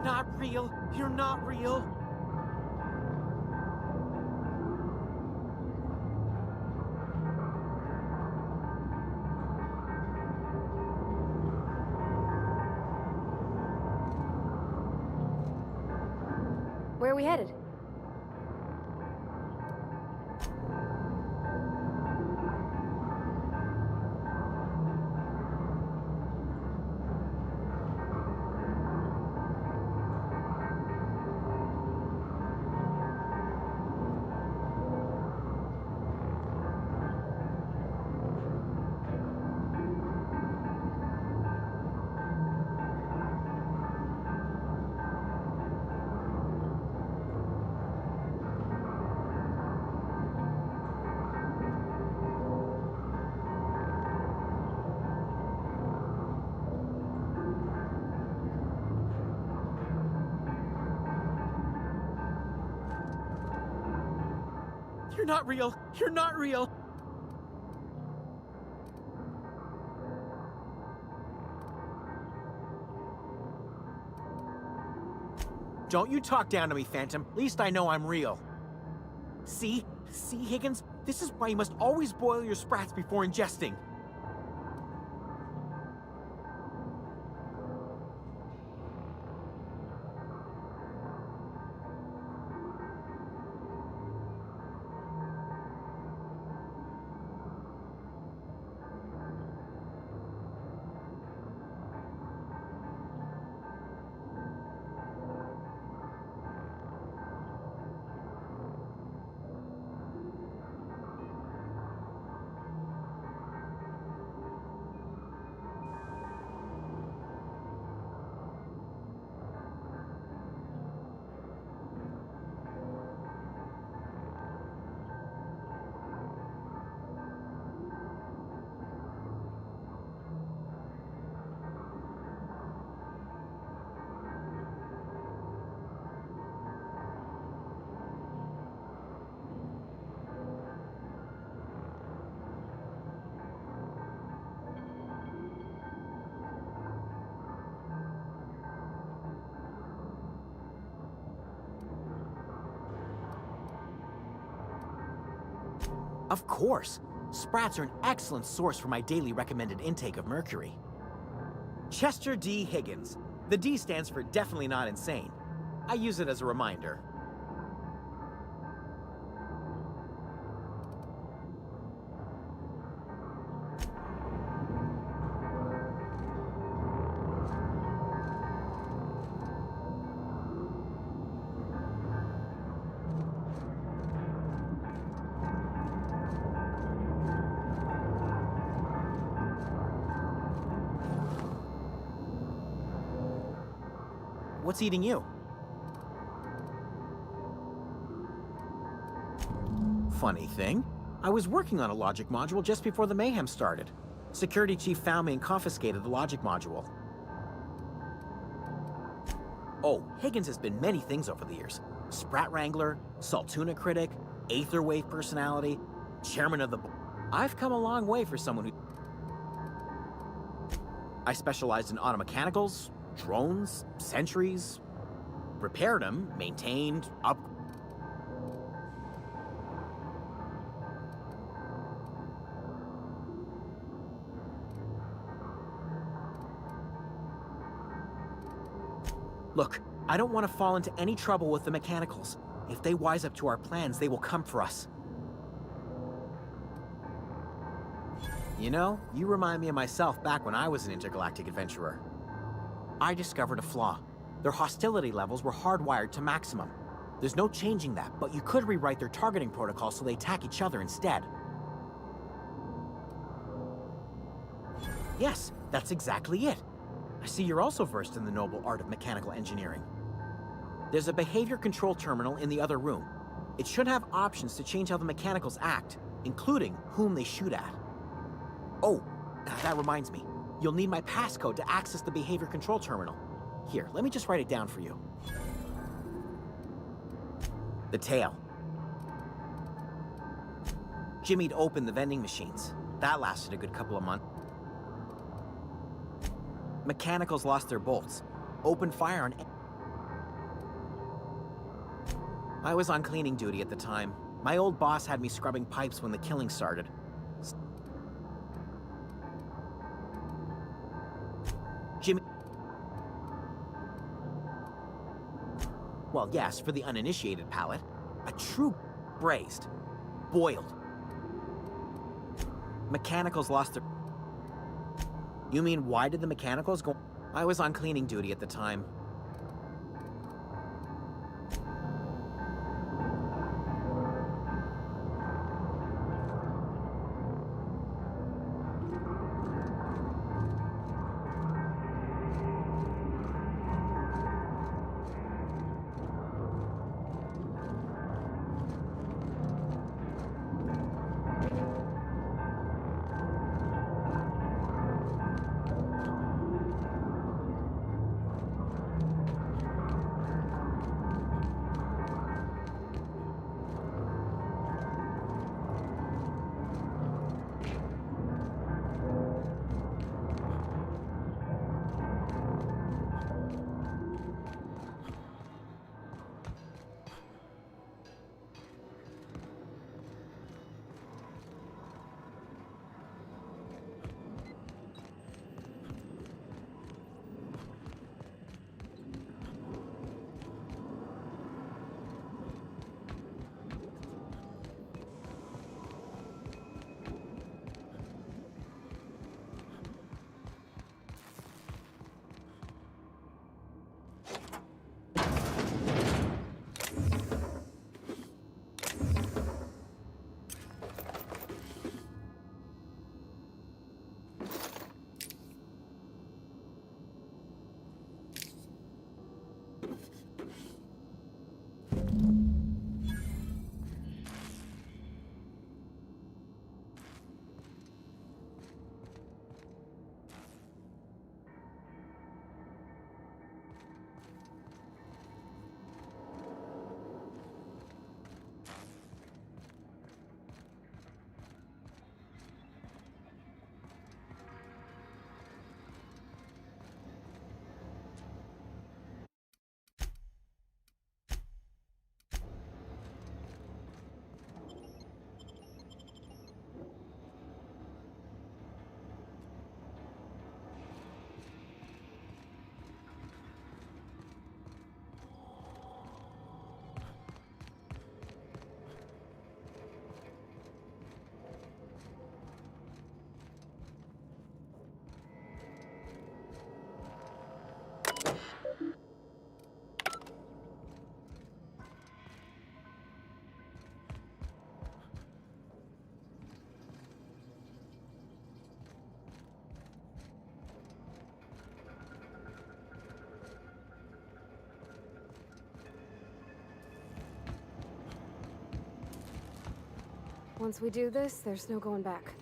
not real. You're not real. Where are we headed? You're not real. You're not real. Don't you talk down to me, Phantom. At least I know I'm real. See? See, Higgins? This is why you must always boil your sprats before ingesting. Of course. Sprats are an excellent source for my daily recommended intake of mercury. Chester D. Higgins. The D stands for definitely not insane. I use it as a reminder. What's eating you? Funny thing, I was working on a logic module just before the mayhem started. Security chief found me and confiscated the logic module. Oh, Higgins has been many things over the years. Sprat Wrangler, Saltuna critic, Aetherwave personality, chairman of the board. I've come a long way for someone who... I specialized in automechanicals, drones, sentries, repaired them, maintained, up... Look, I don't want to fall into any trouble with the mechanicals. If they wise up to our plans, they will come for us. You know, you remind me of myself back when I was an intergalactic adventurer. I discovered a flaw. Their hostility levels were hardwired to maximum. There's no changing that, but you could rewrite their targeting protocol so they attack each other instead. Yes, that's exactly it. I see you're also versed in the noble art of mechanical engineering. There's a behavior control terminal in the other room. It should have options to change how the mechanicals act, including whom they shoot at. Oh, that reminds me. You'll need my passcode to access the behavior control terminal. Here, let me just write it down for you. The tail. Jimmy'd opened the vending machines. That lasted a good couple of months. Mechanicals lost their bolts. Opened fire on... I was on cleaning duty at the time. My old boss had me scrubbing pipes when the killing started. Jimmy... Well, yes, for the uninitiated palate. A true braised. Boiled. Mechanicals lost their... You mean, why did the mechanicals go... I was on cleaning duty at the time. Once we do this, there's no going back.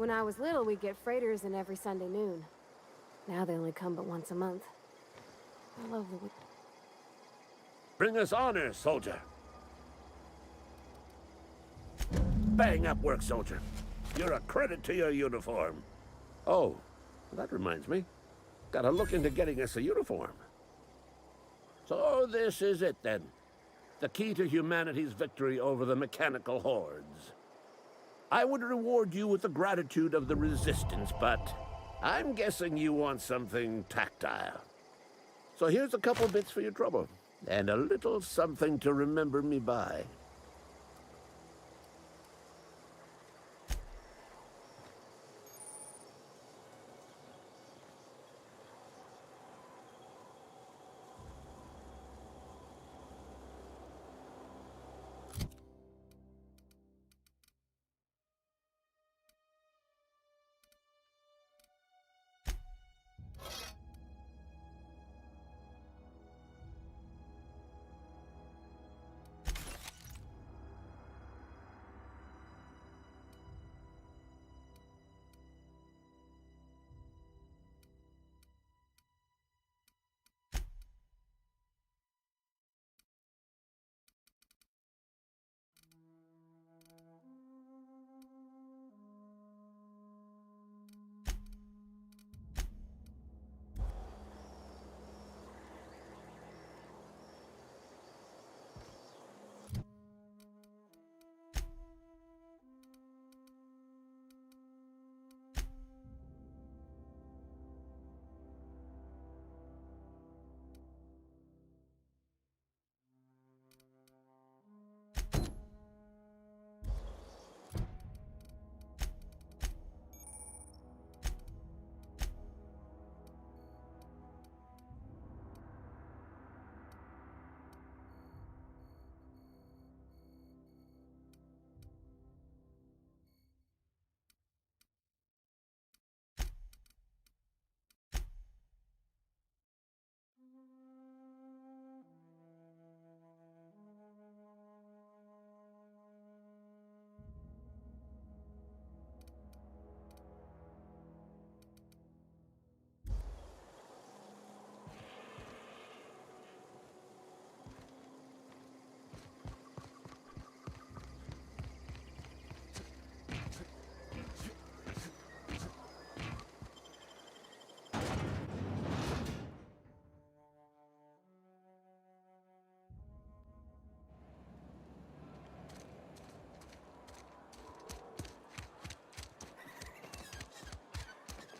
When I was little, we'd get freighters in every Sunday noon. Now they only come but once a month. I love the... Bring us honor, soldier. Bang up work, soldier. You're a credit to your uniform. Oh, that reminds me. Gotta look into getting us a uniform. So this is it, then. The key to humanity's victory over the mechanical hordes. I would reward you with the gratitude of the Resistance, but I'm guessing you want something tactile. So here's a couple bits for your trouble. And a little something to remember me by.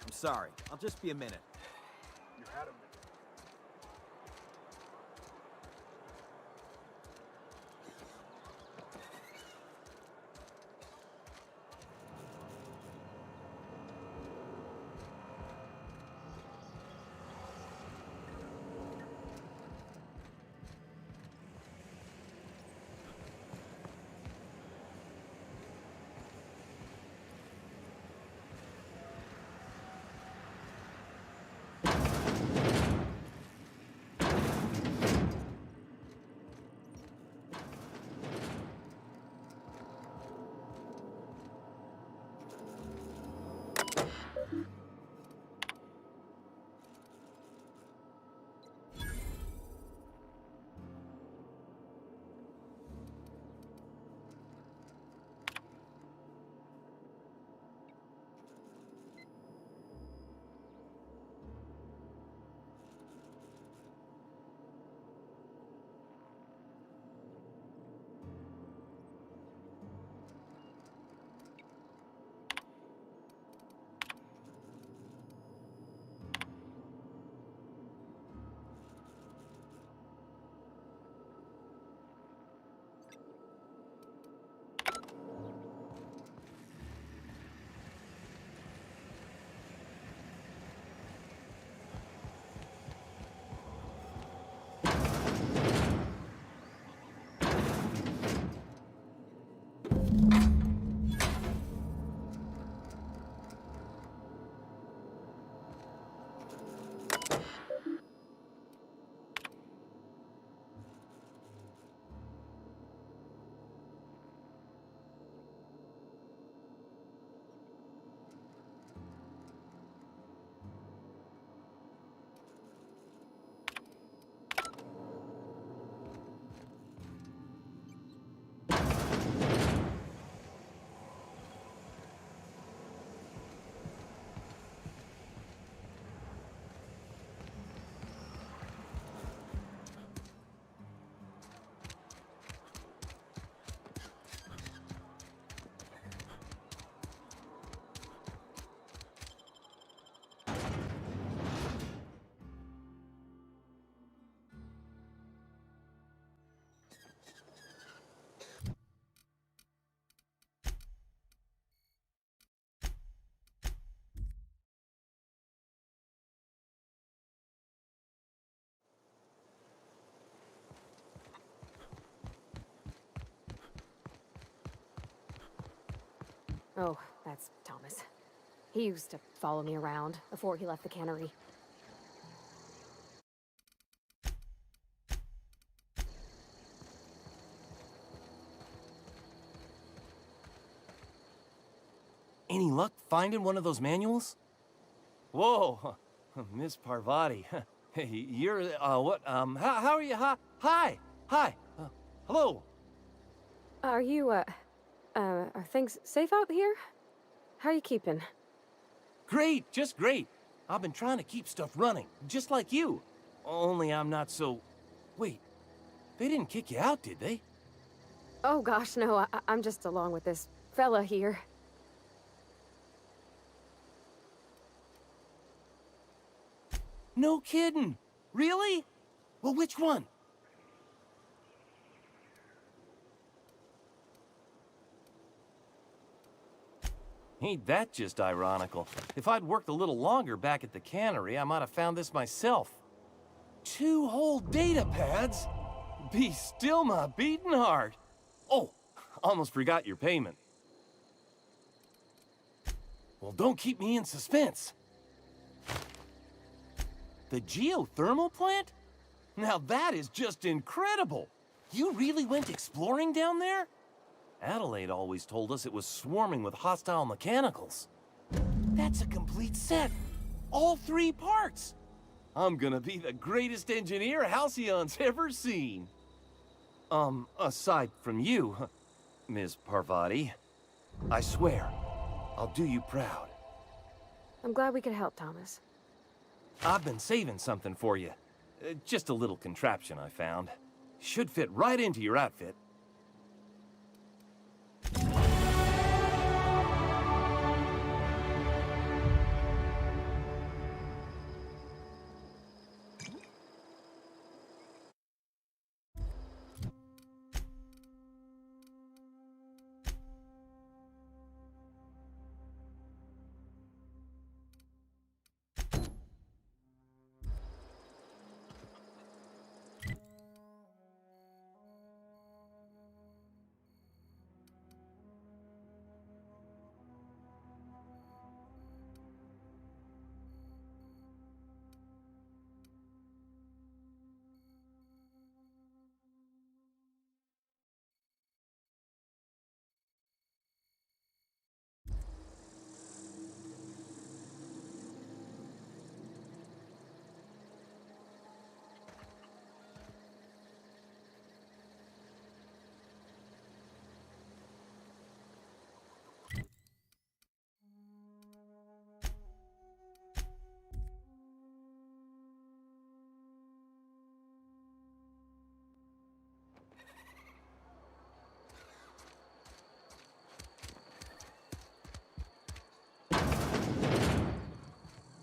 I'm sorry. I'll just be a minute. You had a minute. Oh, that's Thomas. He used to follow me around before he left the cannery. Any luck finding one of those manuals? Whoa, Miss Parvati. Hey, you're, what, how are you? Hi, hello. Are things safe out here? How are you keeping? Great, just great. I've been trying to keep stuff running, just like you. Only I'm not so... Wait, they didn't kick you out, did they? Oh gosh, no, I'm just along with this fella here. No kidding. Really? Well, which one? Ain't that just ironical? If I'd worked a little longer back at the cannery, I might have found this myself. 2 whole data pads? Be still my beating heart. Oh, almost forgot your payment. Well, don't keep me in suspense. The geothermal plant? Now that is just incredible! You really went exploring down there? Adelaide always told us it was swarming with hostile mechanicals. That's a complete set! All 3 parts! I'm gonna be the greatest engineer Halcyon's ever seen! Aside from you, Ms. Parvati, I swear, I'll do you proud. I'm glad we could help, Thomas. I've been saving something for you. Just a little contraption I found. Should fit right into your outfit.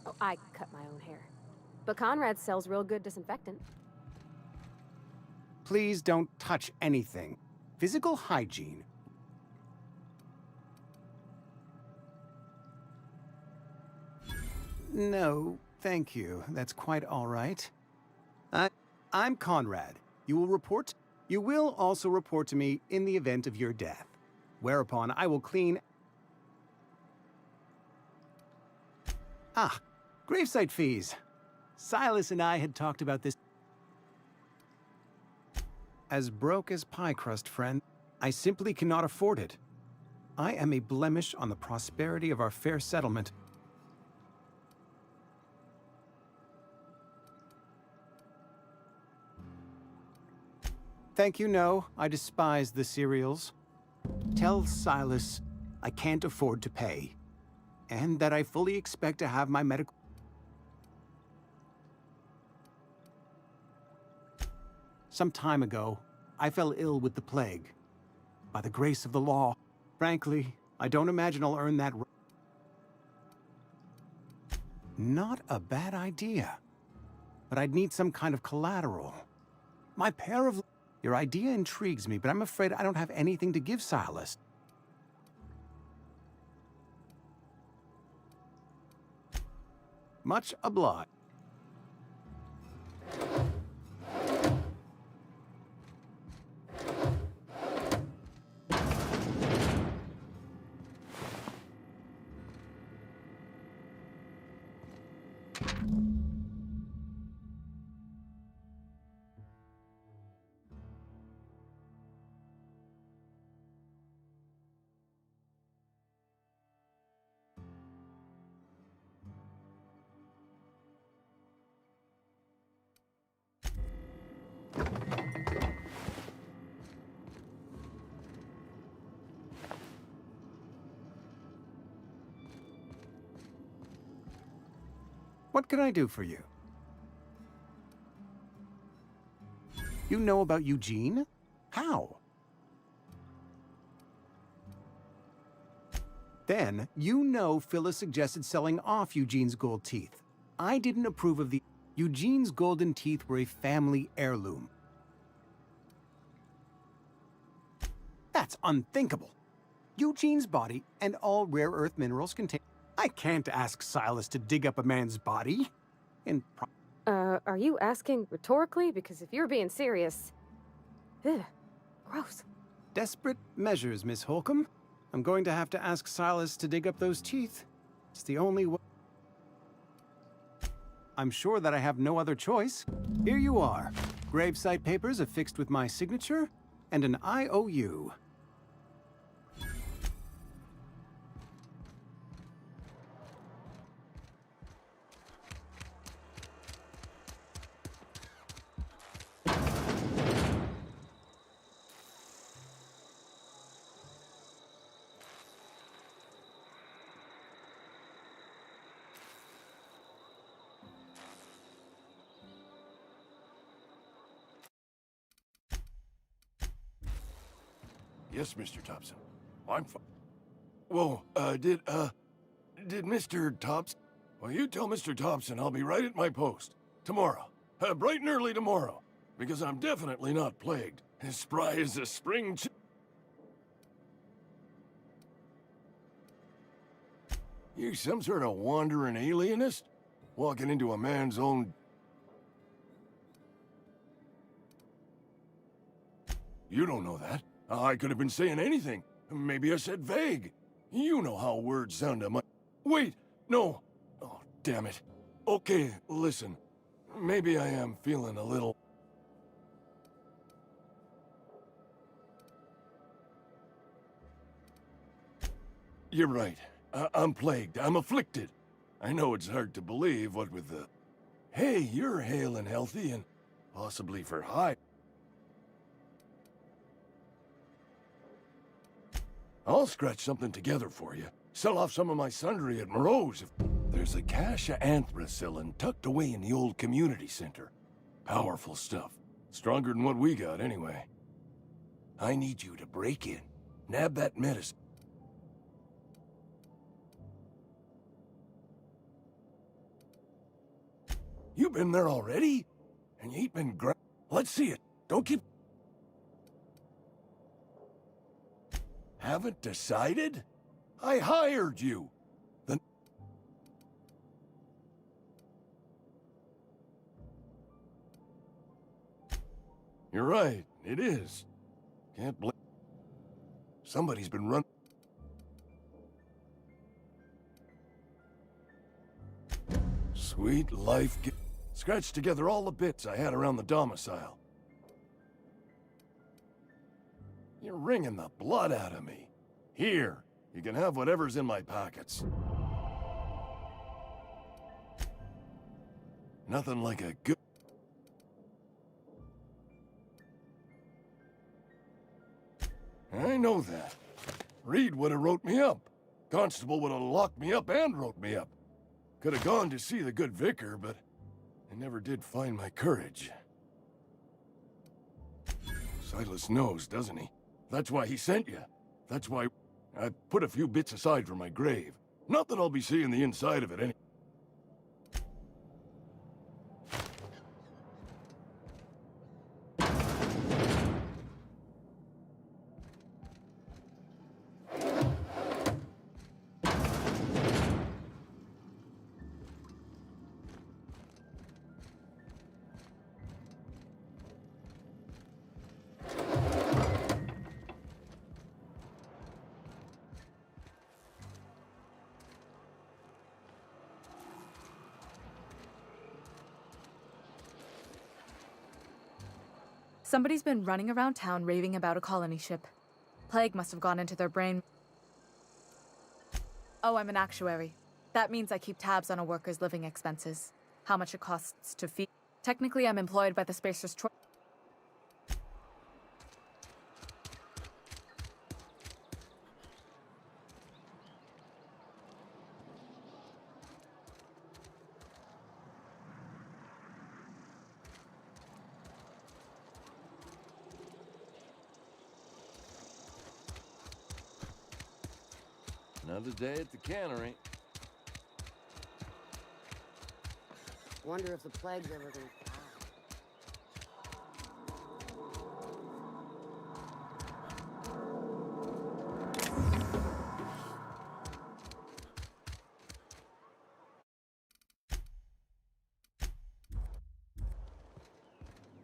Oh, I cut my own hair. But Conrad sells real good disinfectant. Please don't touch anything. Physical hygiene. No, thank you. That's quite all right. I'm Conrad. You will also report to me in the event of your death. Whereupon I will clean... Ah, gravesite fees. Silas and I had talked about this. As broke as pie crust, friend, I simply cannot afford it. I am a blemish on the prosperity of our fair settlement. Thank you, no. I despise the cereals. Tell Silas I can't afford to pay, and that I fully expect to have my medical... Some time ago, I fell ill with the plague. By the grace of the law, frankly, I don't imagine I'll earn that... Not a bad idea. But I'd need some kind of collateral. My pair of... Your idea intrigues me, but I'm afraid I don't have anything to give Silas. Much obliged. What can I do for you? You know about Eugene? How? Then, you know Phyllis suggested selling off Eugene's gold teeth. I didn't approve of the... Eugene's golden teeth were a family heirloom. That's unthinkable. Eugene's body and all rare earth minerals contain... I can't ask Silas to dig up a man's body. Are you asking rhetorically? Because if you're being serious... Ugh, gross. Desperate measures, Miss Holcomb. I'm going to have to ask Silas to dig up those teeth. It's the only way. I'm sure that I have no other choice. Here you are. Gravesite papers affixed with my signature and an IOU. Yes, Mr. Thompson. I'm fine. Whoa, did Mr. Thompson... Well, you tell Mr. Thompson I'll be right at my post. Tomorrow. Bright and early tomorrow. Because I'm definitely not plagued. As spry as a spring You some sort of wandering alienist? Walking into a man's own... You don't know that. I could have been saying anything. Maybe I said vague. You know how words sound to my... Wait! No! Oh, damn it. Okay, listen. Maybe I am feeling a little... You're right. I'm plagued. I'm afflicted. I know it's hard to believe, what with the... Hey, you're hale and healthy and possibly for high. I'll scratch something together for you. Sell off some of my sundry at Moreau's. There's a cache of anthracillin tucked away in the old community center. Powerful stuff. Stronger than what we got, anyway. I need you to break in. Nab that medicine. You been there already? And you ain't been Let's see it. Don't keep... Haven't decided? I hired you. You're right, it is. Can't blame... Somebody's been run... Sweet life... Scratched together all the bits I had around the domicile. You're wringing the blood out of me. Here, you can have whatever's in my pockets. Nothing like a good... I know that. Reed would have wrote me up. Constable would have locked me up and wrote me up. Could have gone to see the good vicar, but I never did find my courage. Silas knows, doesn't he? That's why he sent you. That's why I put a few bits aside for my grave. Not that I'll be seeing the inside of it any... Somebody's been running around town raving about a colony ship. Plague must have gone into their brain. Oh, I'm an actuary. That means I keep tabs on a worker's living expenses. How much it costs to feed. Technically, I'm employed by the Spacer's Troy. Another day at the cannery. Wonder if the plague's ever gonna pass.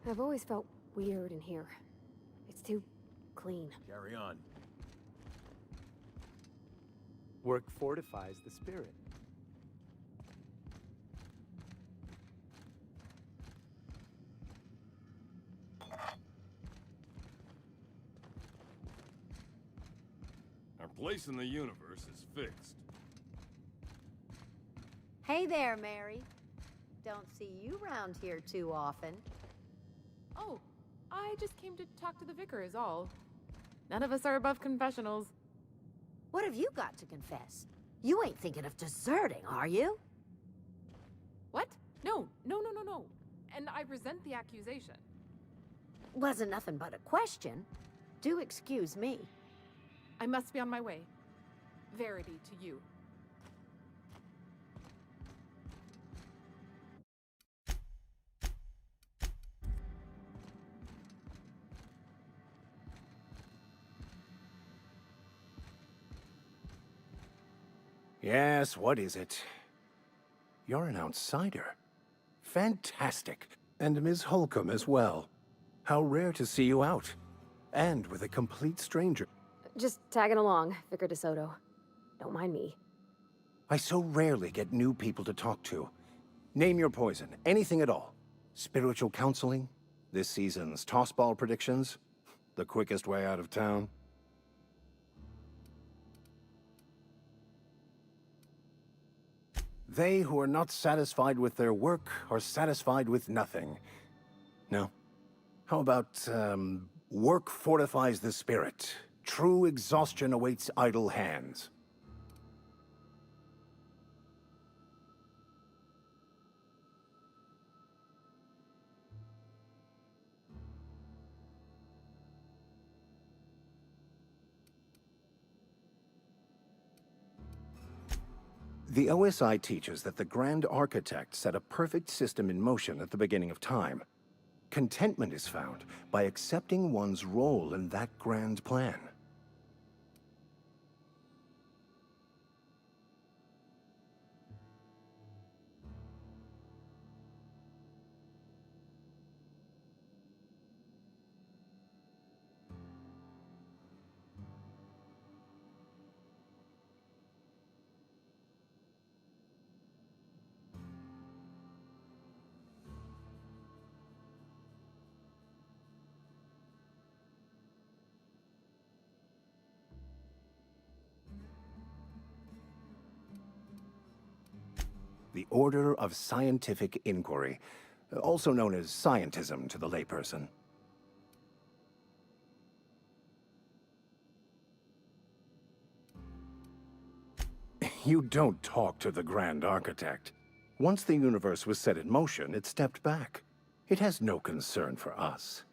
I've always felt weird in here. It's too clean. Carry on. Work fortifies the spirit. Our place in the universe is fixed. Hey there, Mary. Don't see you round here too often. Oh, I just came to talk to the vicar is all. None of us are above confessionals. What have you got to confess? You ain't thinking of deserting, are you? What? No. And I resent the accusation. Wasn't nothing but a question. Do excuse me. I must be on my way. Verity to you. Yes, what is it? You're an outsider. Fantastic. And Ms. Holcomb as well. How rare to see you out. And with a complete stranger. Just tagging along, Vicar DeSoto. Don't mind me. I so rarely get new people to talk to. Name your poison, anything at all. Spiritual counseling? This season's tossball predictions? The quickest way out of town? They who are not satisfied with their work are satisfied with nothing. No? How about, work fortifies the spirit. True exhaustion awaits idle hands. The OSI teaches that the Grand Architect set a perfect system in motion at the beginning of time. Contentment is found by accepting one's role in that grand plan. The Order of Scientific Inquiry, also known as scientism to the layperson. You don't talk to the Grand Architect. Once the universe was set in motion, it stepped back. It has no concern for us.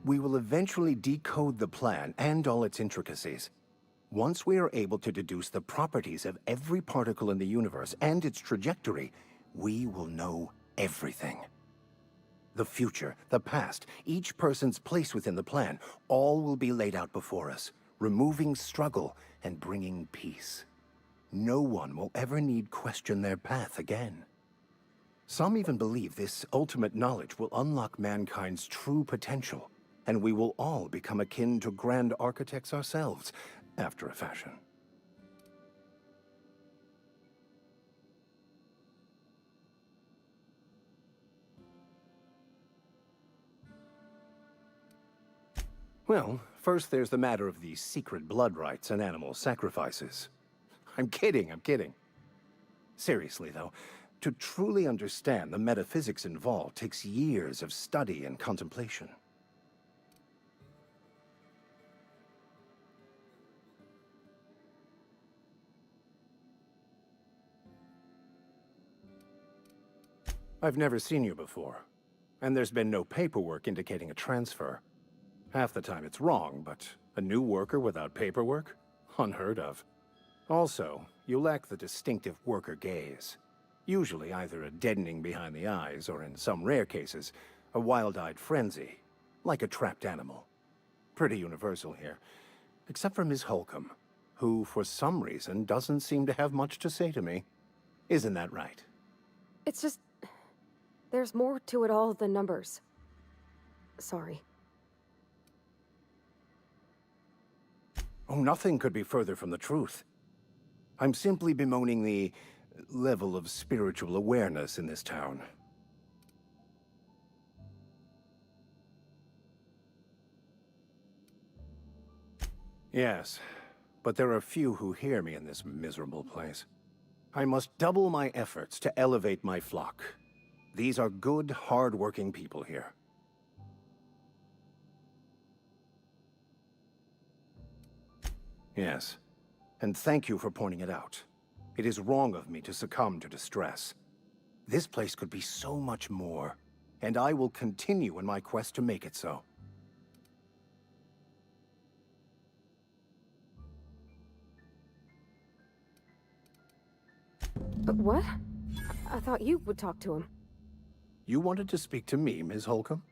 We will eventually decode the plan and all its intricacies. Once we are able to deduce the properties of every particle in the universe and its trajectory, we will know everything. The future, the past, each person's place within the plan, all will be laid out before us, removing struggle and bringing peace. No one will ever need question their path again. Some even believe this ultimate knowledge will unlock mankind's true potential, and we will all become akin to Grand Architects ourselves, after a fashion. Well, first there's the matter of the secret blood rites and animal sacrifices. I'm kidding. Seriously, though, to truly understand the metaphysics involved takes years of study and contemplation. I've never seen you before, and there's been no paperwork indicating a transfer. Half the time it's wrong, but a new worker without paperwork? Unheard of. Also, you lack the distinctive worker gaze. Usually either a deadening behind the eyes, or in some rare cases, a wild-eyed frenzy, like a trapped animal. Pretty universal here, except for Ms. Holcomb, who, for some reason, doesn't seem to have much to say to me. Isn't that right? It's just... there's more to it all than numbers. Sorry. Oh, nothing could be further from the truth. I'm simply bemoaning the level of spiritual awareness in this town. Yes, but there are few who hear me in this miserable place. I must double my efforts to elevate my flock. These are good, hard-working people here. Yes, and thank you for pointing it out. It is wrong of me to succumb to distress. This place could be so much more, and I will continue in my quest to make it so. But what? I thought you would talk to him. You wanted to speak to me, Ms. Holcomb?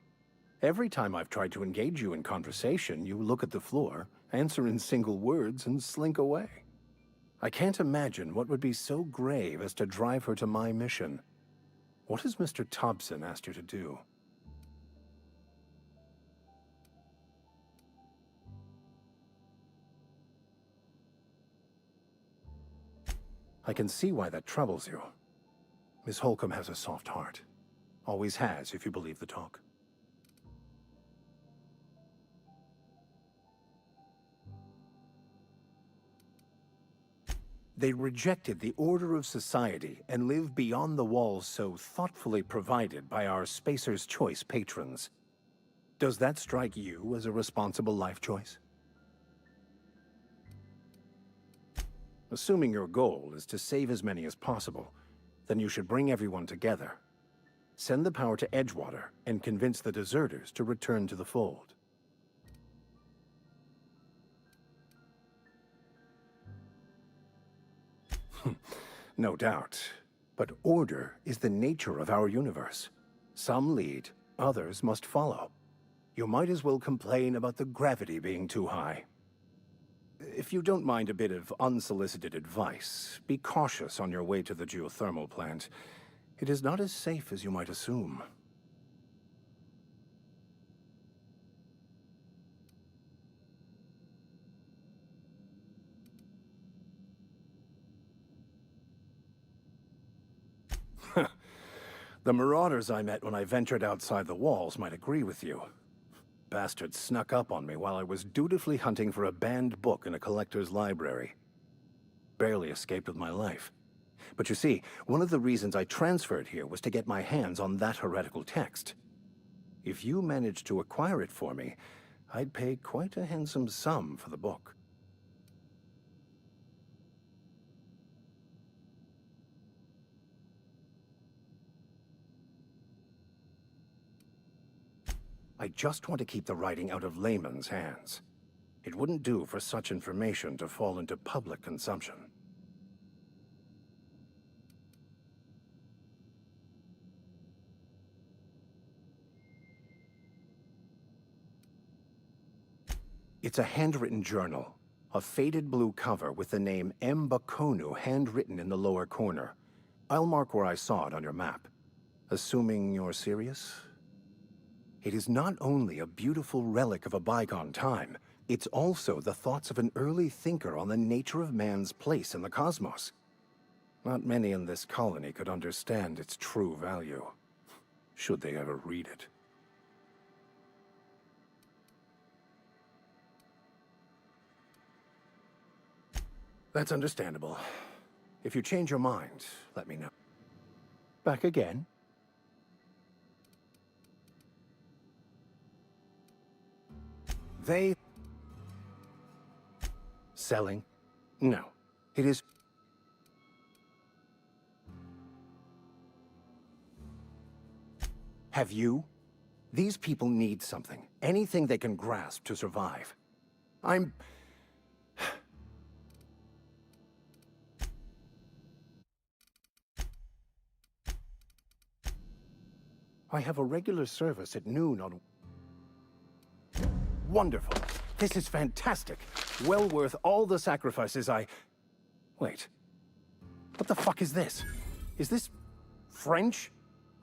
Every time I've tried to engage you in conversation, you look at the floor, answer in single words, and slink away. I can't imagine what would be so grave as to drive her to my mission. What has Mr. Thompson asked you to do? I can see why that troubles you. Miss Holcomb has a soft heart. Always has, if you believe the talk. They rejected the order of society and live beyond the walls so thoughtfully provided by our Spacer's Choice patrons. Does that strike you as a responsible life choice? Assuming your goal is to save as many as possible, then you should bring everyone together. Send the power to Edgewater and convince the deserters to return to the fold. No doubt. But order is the nature of our universe. Some lead, others must follow. You might as well complain about the gravity being too high. If you don't mind a bit of unsolicited advice, be cautious on your way to the geothermal plant. It is not as safe as you might assume. The marauders I met when I ventured outside the walls might agree with you. Bastards snuck up on me while I was dutifully hunting for a banned book in a collector's library. Barely escaped with my life. But you see, one of the reasons I transferred here was to get my hands on that heretical text. If you managed to acquire it for me, I'd pay quite a handsome sum for the book. I just want to keep the writing out of layman's hands. It wouldn't do for such information to fall into public consumption. It's a handwritten journal, a faded blue cover with the name M. Bakonu handwritten in the lower corner. I'll mark where I saw it on your map. Assuming you're serious? It is not only a beautiful relic of a bygone time, it's also the thoughts of an early thinker on the nature of man's place in the cosmos. Not many in this colony could understand its true value, should they ever read it. That's understandable. If you change your mind, let me know. Back again? They... Selling? No. It is... Have you? These people need something. Anything they can grasp to survive. I have a regular service at noon on... Wonderful. This is fantastic. Well worth all the sacrifices I... Wait. What the fuck is this? Is this... French?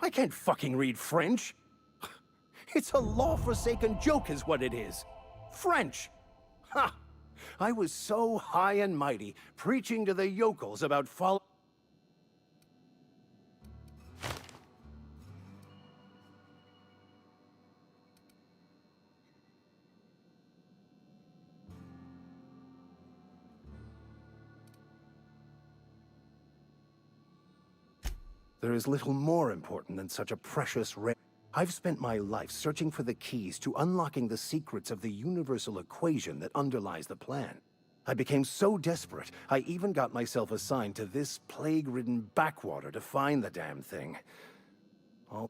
I can't fucking read French. It's a law-forsaken joke is what it is. French! Ha! I was so high and mighty, preaching to the yokels about follow... There is little more important than such a precious I've spent my life searching for the keys to unlocking the secrets of the universal equation that underlies the plan. I became so desperate, I even got myself assigned to this plague-ridden backwater to find the damn thing. All...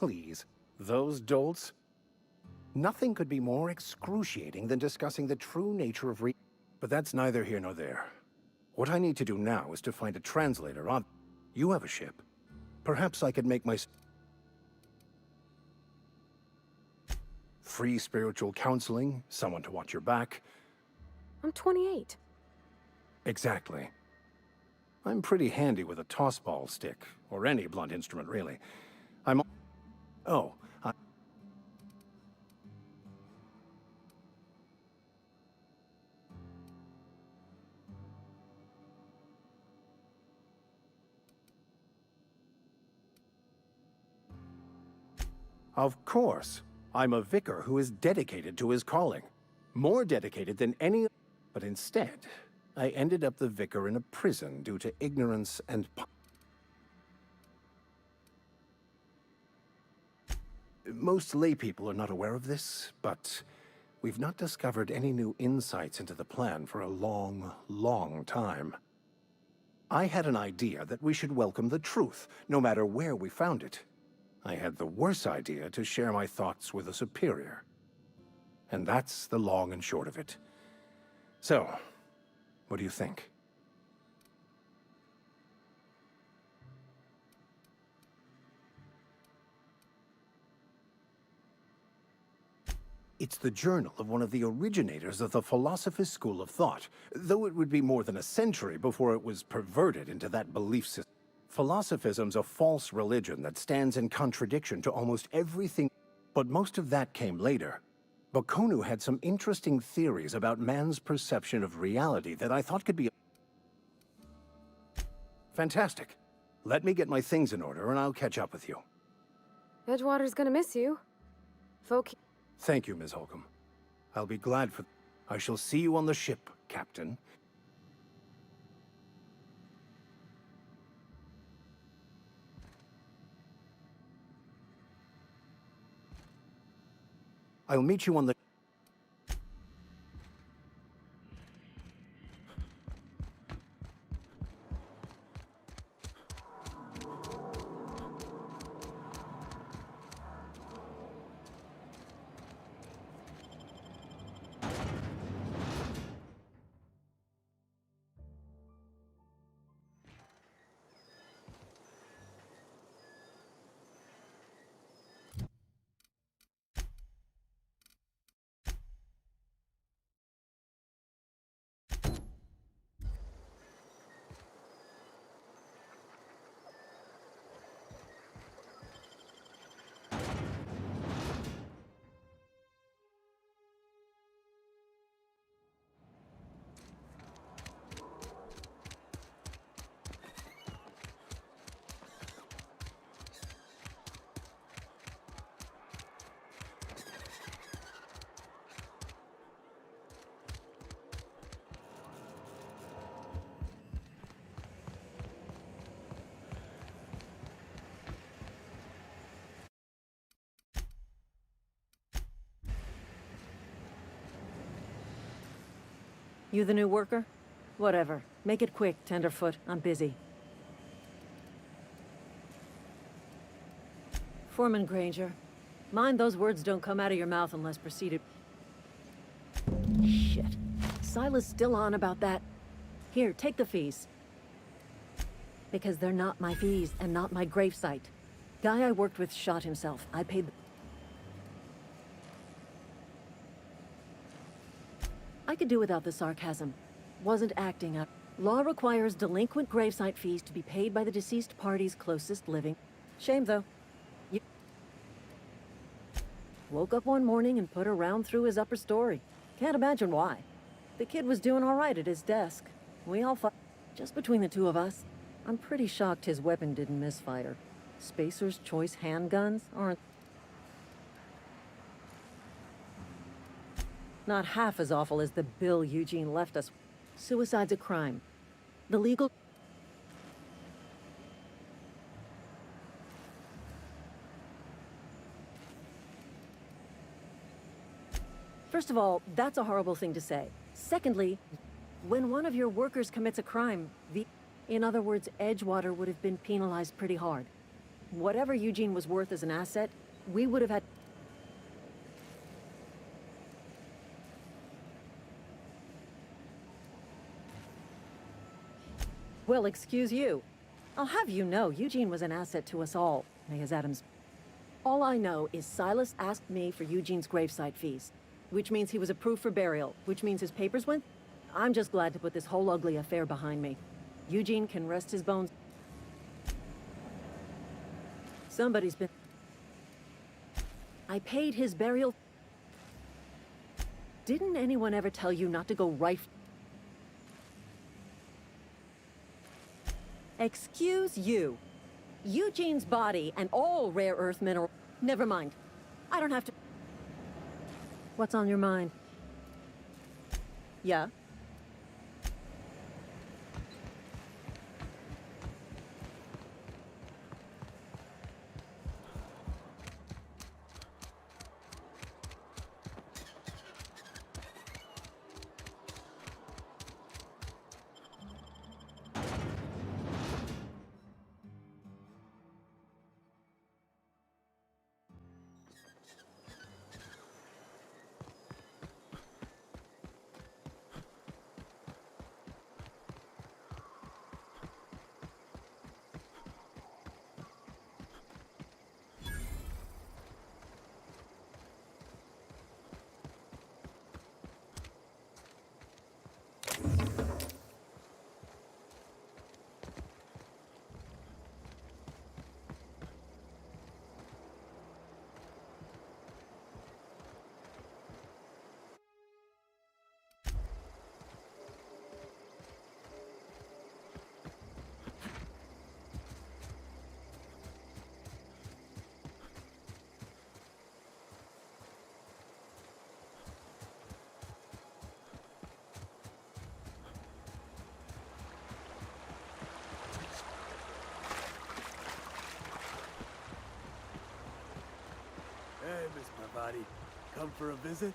Please, those dolts? Nothing could be more excruciating than discussing the true nature of But that's neither here nor there. What I need to do now is to find a translator on... You have a ship. Perhaps I could make my... Free spiritual counseling, someone to watch your back. I'm 28. Exactly. I'm pretty handy with a tossball stick, or any blunt instrument, really. Oh, Of course. I'm a vicar who is dedicated to his calling. More dedicated than any... But instead, I ended up the vicar in a prison due to ignorance and... Most laypeople are not aware of this, but we've not discovered any new insights into the plan for a long, long time. I had an idea that we should welcome the truth, no matter where we found it. I had the worse idea to share my thoughts with a superior. And that's the long and short of it. So, what do you think? It's the journal of one of the originators of the Philosopher's School of Thought, though it would be more than a century before it was perverted into that belief system. Philosophism's a false religion that stands in contradiction to almost everything, but most of that came later. Bokonu had some interesting theories about man's perception of reality that I thought could be... Fantastic. Let me get my things in order and I'll catch up with you. Edgewater's gonna miss you. Folk... Thank you, Ms. Holcomb. I'll be glad for... I shall see you on the ship, Captain. I'll meet you on the... You the new worker? Whatever. Make it quick, Tenderfoot. I'm busy. Foreman Granger. Mind those words don't come out of your mouth unless preceded... Shit. Silas still on about that. Here, take the fees. Because they're not my fees and not my gravesite. Guy I worked with shot himself. I paid the... I could do without the sarcasm. Wasn't acting up. Law requires delinquent gravesite fees to be paid by the deceased party's closest living. Shame, though. You... Woke up one morning and put a round through his upper story. Can't imagine why. The kid was doing all right at his desk. We all fought. Just between the two of us, I'm pretty shocked his weapon didn't misfire. Spacer's Choice handguns aren't... Not half as awful as the bill Eugene left us. Suicide's a crime. The legal... First of all, that's a horrible thing to say. Secondly, when one of your workers commits a crime, in other words, Edgewater would have been penalized pretty hard. Whatever Eugene was worth as an asset, we would have had... Well, excuse you. I'll have you know, Eugene was an asset to us all, may his Adams... All I know is Silas asked me for Eugene's gravesite fees, which means he was approved for burial, which means his papers went... I'm just glad to put this whole ugly affair behind me. Eugene can rest his bones. Somebody's been... I paid his burial... Didn't anyone ever tell you not to go right... Excuse you. Eugene's body and all rare earth mineral... Never mind. I don't have to... What's on your mind? Yeah? Hey, Miss Parvati. Come for a visit?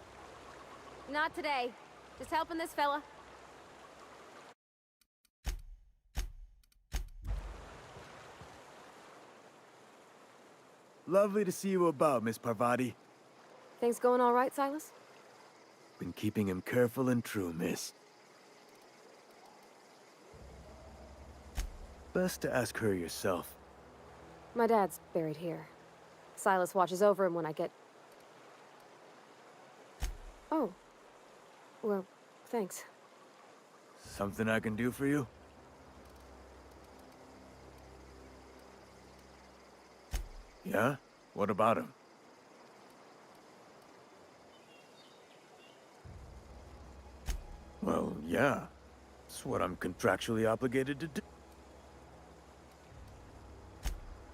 Not today. Just helping this fella. Lovely to see you about, Miss Parvati. Things going all right, Silas? Been keeping him careful and true, miss. Best to ask her yourself. My dad's buried here. Silas watches over him when I get... Oh. Well, thanks. Something I can do for you? Yeah? What about him? Well, yeah. It's what I'm contractually obligated to do.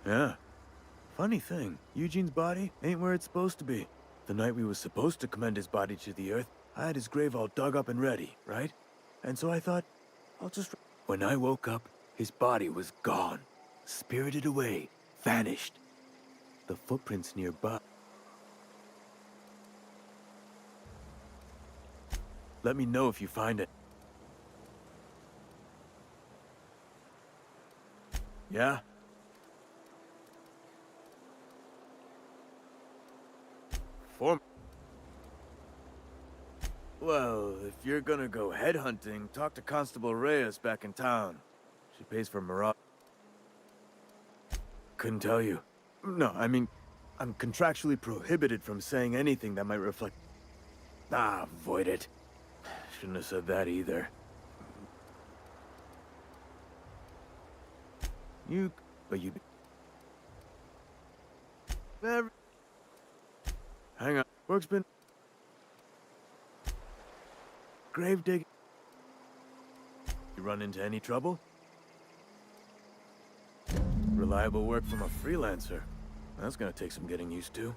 Yeah. Funny thing, Eugene's body ain't where it's supposed to be. The night we was supposed to commend his body to the earth, I had his grave all dug up and ready, right? And so I thought, I'll just... When I woke up, his body was gone. Spirited away. Vanished. The footprints nearby. Let me know if you find it. Yeah? For... Well, if you're gonna go headhunting, talk to Constable Reyes back in town. She pays for maraud... Couldn't tell you. No, I mean, I'm contractually prohibited from saying anything that might reflect... Ah, avoid it. Shouldn't have said that either. But you... Never... Hang on. Work's been... Grave digging... You run into any trouble? Reliable work from a freelancer. That's gonna take some getting used to.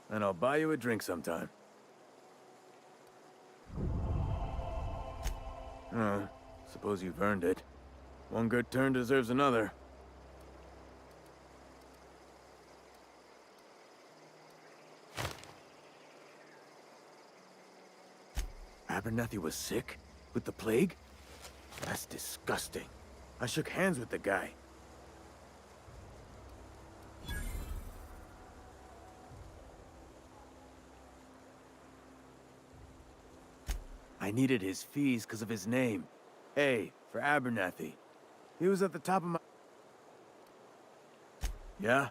And I'll buy you a drink sometime. Suppose you've earned it. One good turn deserves another. Abernathy was sick? With the plague? That's disgusting. I shook hands with the guy. I needed his fees because of his name. A, for Abernathy. He was at the top of my... Yeah?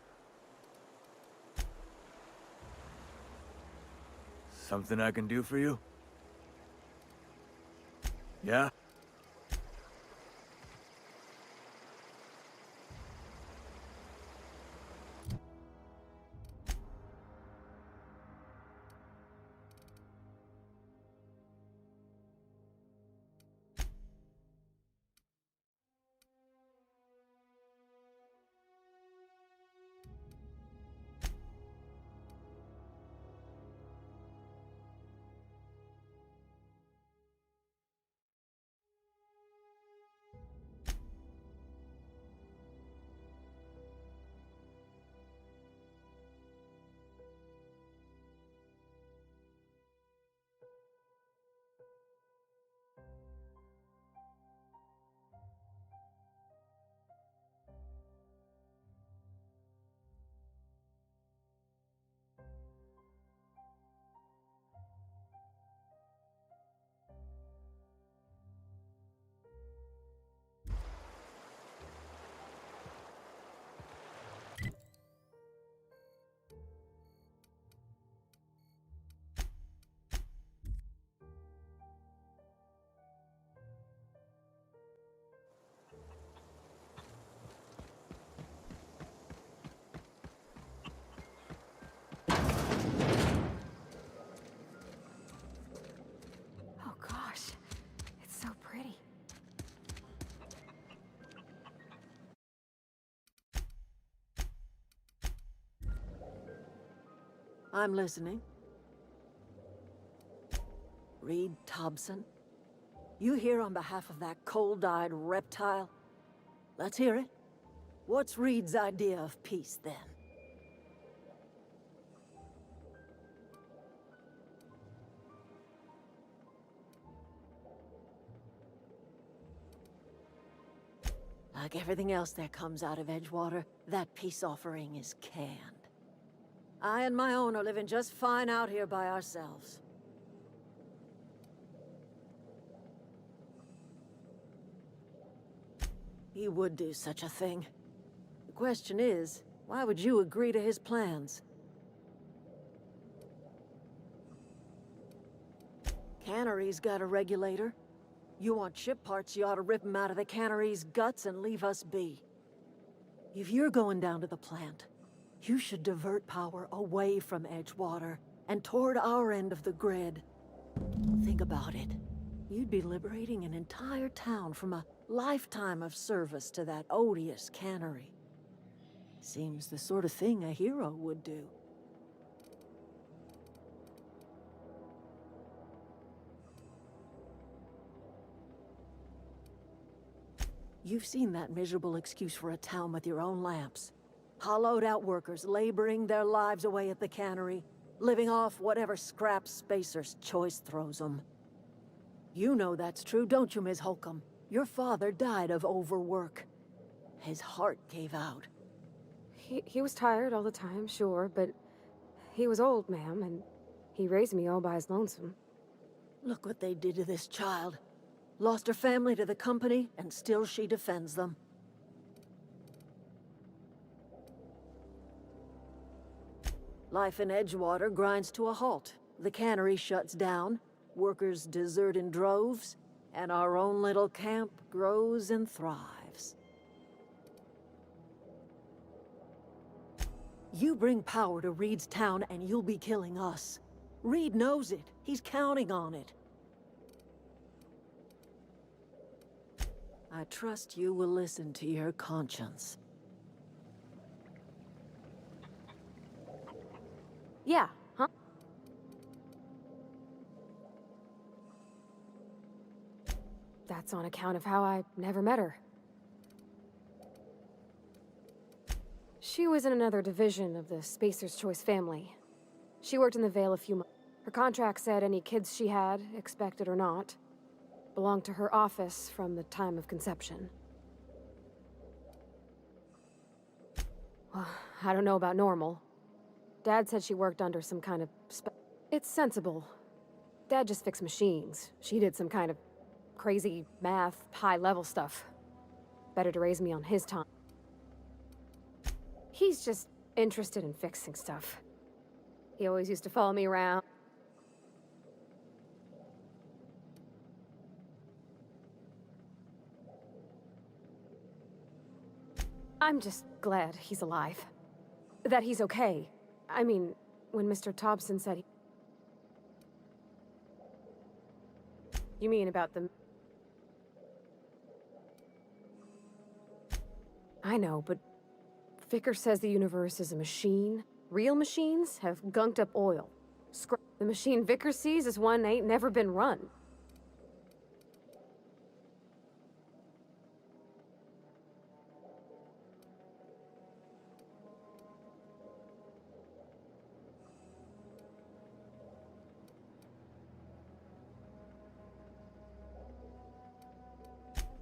Something I can do for you? Yeah? Oh gosh, it's so pretty. I'm listening. Reed Thompson? You here on behalf of that cold-eyed reptile? Let's hear it. What's Reed's idea of peace, then? Like everything else that comes out of Edgewater, that peace offering is canned. I and my own are living just fine out here by ourselves. He would do such a thing. The question is, why would you agree to his plans? Cannery's got a regulator. You want ship parts, you ought to rip them out of the cannery's guts and leave us be. If you're going down to the plant, you should divert power away from Edgewater and toward our end of the grid. Think about it. You'd be liberating an entire town from a lifetime of service to that odious cannery. Seems the sort of thing a hero would do. You've seen that miserable excuse for a town with your own lamps. Hollowed-out workers laboring their lives away at the cannery, living off whatever scrap Spacer's choice throws them. You know that's true, don't you, Ms. Holcomb? Your father died of overwork. His heart gave out. He was tired all the time, sure, but he was old, ma'am, and he raised me all by his lonesome. Look what they did to this child. Lost her family to the company, and still she defends them. Life in Edgewater grinds to a halt. The cannery shuts down, workers desert in droves, and our own little camp grows and thrives. You bring power to Reed's town and you'll be killing us. Reed knows it. He's counting on it. I trust you will listen to your conscience. Yeah, huh? That's on account of how I never met her. She was in another division of the Spacer's Choice family. She worked in the Vale a few months. Her contract said any kids she had, expected or not, belonged to her office from the time of conception. Well, I don't know about normal. Dad said she worked under some kind of It's sensible. Dad just fixed machines. She did some kind of crazy math, high-level stuff. Better to raise me on his time. He's just interested in fixing stuff. He always used to follow me around. I'm just glad he's alive. That he's okay. I mean, when Mr. Thompson said he... You mean about the... I know, but Vickers says the universe is a machine. Real machines have gunked up oil. The machine Vickers sees is one ain't never been run.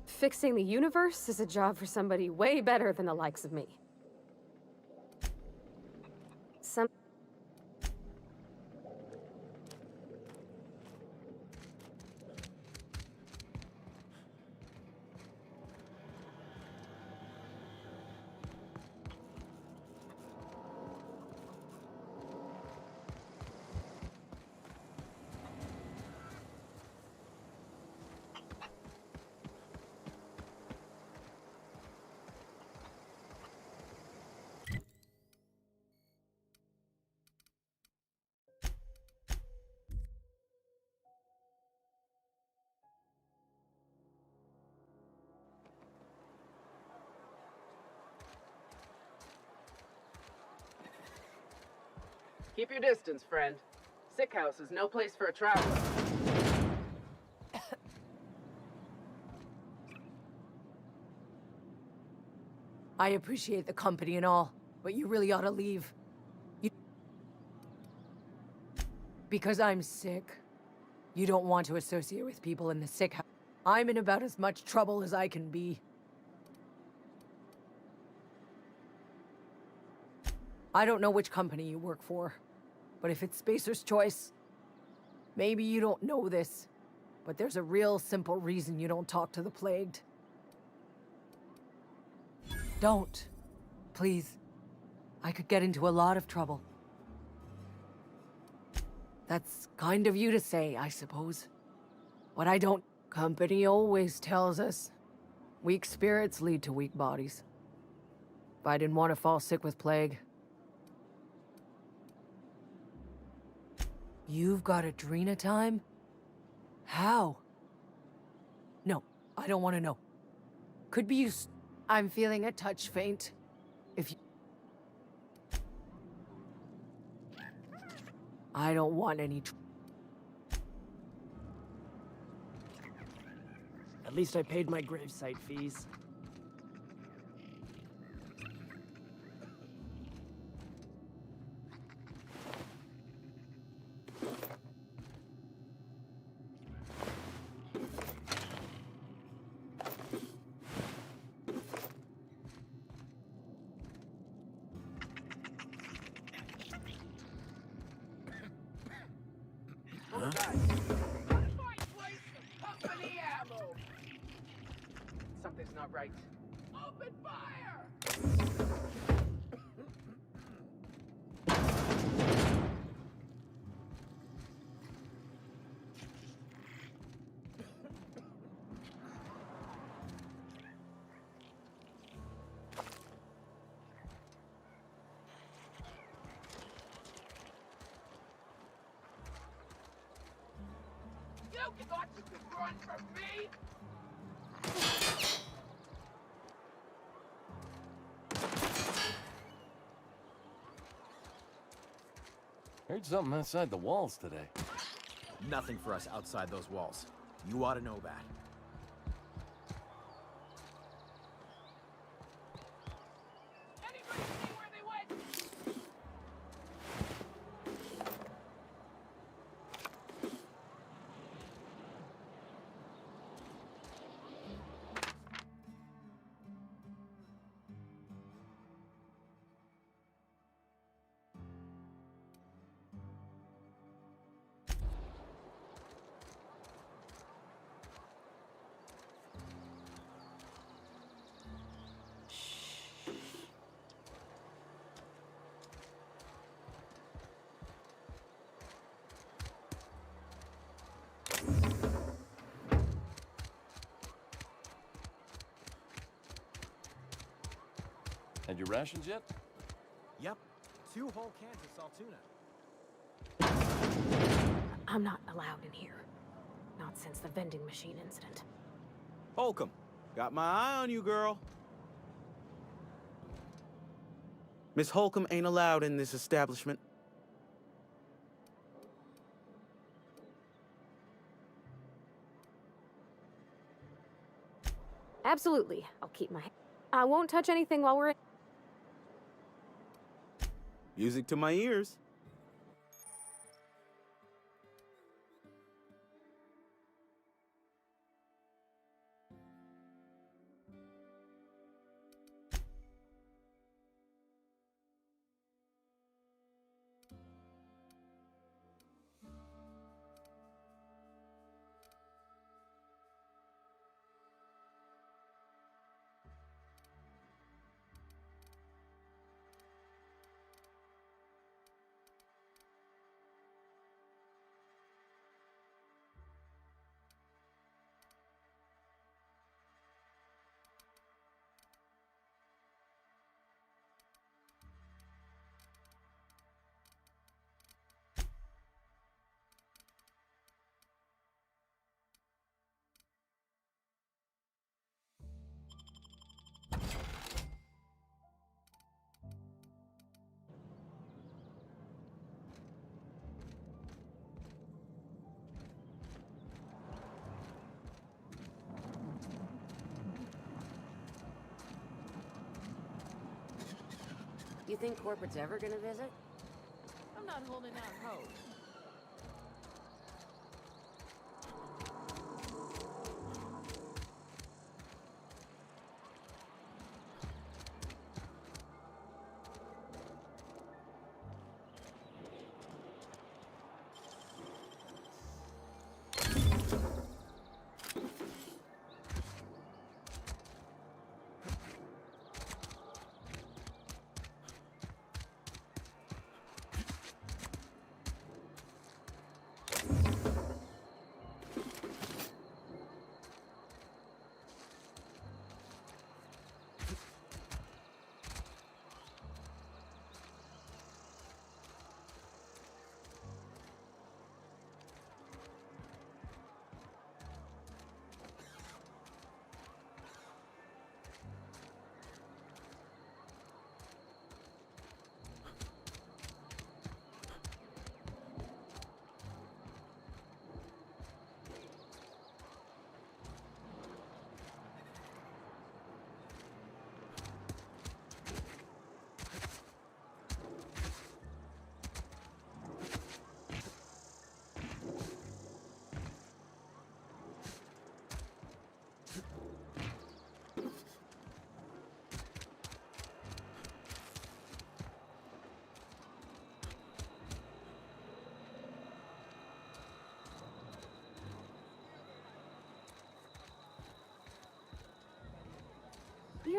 Fixing the universe is a job for somebody way better than the likes of me. Keep your distance, friend. Sick house is no place for a traveler. I appreciate the company and all, but you really ought to leave. Because I'm sick. You don't want to associate with people in the sick house. I'm in about as much trouble as I can be. I don't know which company you work for, but if it's Spacer's Choice, maybe you don't know this, but there's a real simple reason you don't talk to the Plagued. Don't. Please. I could get into a lot of trouble. That's kind of you to say, I suppose. But I don't... Company always tells us, weak spirits lead to weak bodies. If I didn't want to fall sick with plague... You've got Adrena time? How? No, I don't want to know. Could be you... I'm feeling a touch faint. If you... I don't want any... At least I paid my gravesite fees. Company ammo! Something's not right. Open fire! You thought you could run from me? Heard something outside the walls today. Nothing for us outside those walls. You ought to know that. Anybody see where they went? Had your rations yet? Yep. 2 whole cans of saltuna. I'm not allowed in here. Not since the vending machine incident. Holcomb, got my eye on you, girl. Miss Holcomb ain't allowed in this establishment. Absolutely. I'll keep my... I won't touch anything while we're in... Music to my ears. You think corporate's ever gonna visit? I'm not holding out hope.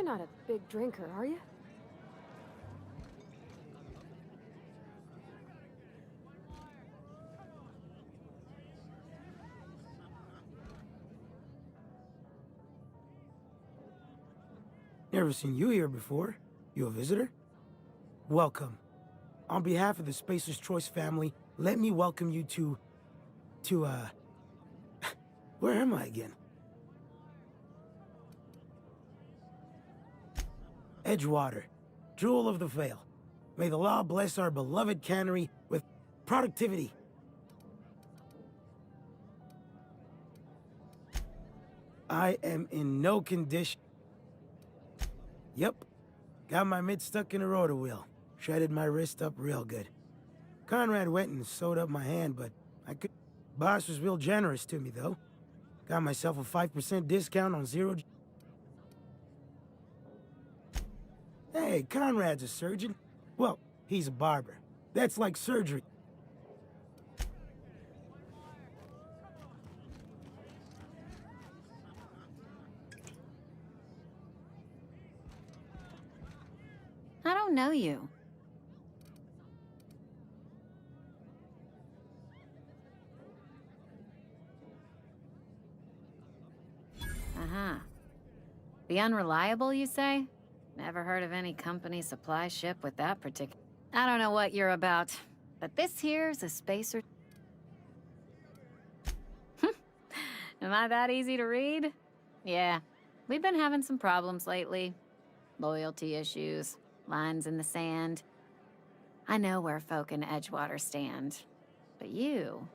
You're not a big drinker, are you? Never seen you here before. You a visitor? Welcome. On behalf of the Spacer's Choice family, let me welcome you to, where am I again? Edgewater, Jewel of the Vale. May the law bless our beloved cannery with productivity. I am in no condition. Yep. Got my mitt stuck in a rotor wheel. Shredded my wrist up real good. Conrad went and sewed up my hand, but I could... Boss was real generous to me, though. Got myself a 5% discount on zero... Hey, Conrad's a surgeon. Well, he's a barber. That's like surgery. I don't know you. Uh-huh. The Unreliable, you say? Never heard of any company supply ship with that particular... I don't know what you're about, but this here's a spacer... Am I that easy to read? Yeah, we've been having some problems lately. Loyalty issues, lines in the sand. I know where folk in Edgewater stand, but you...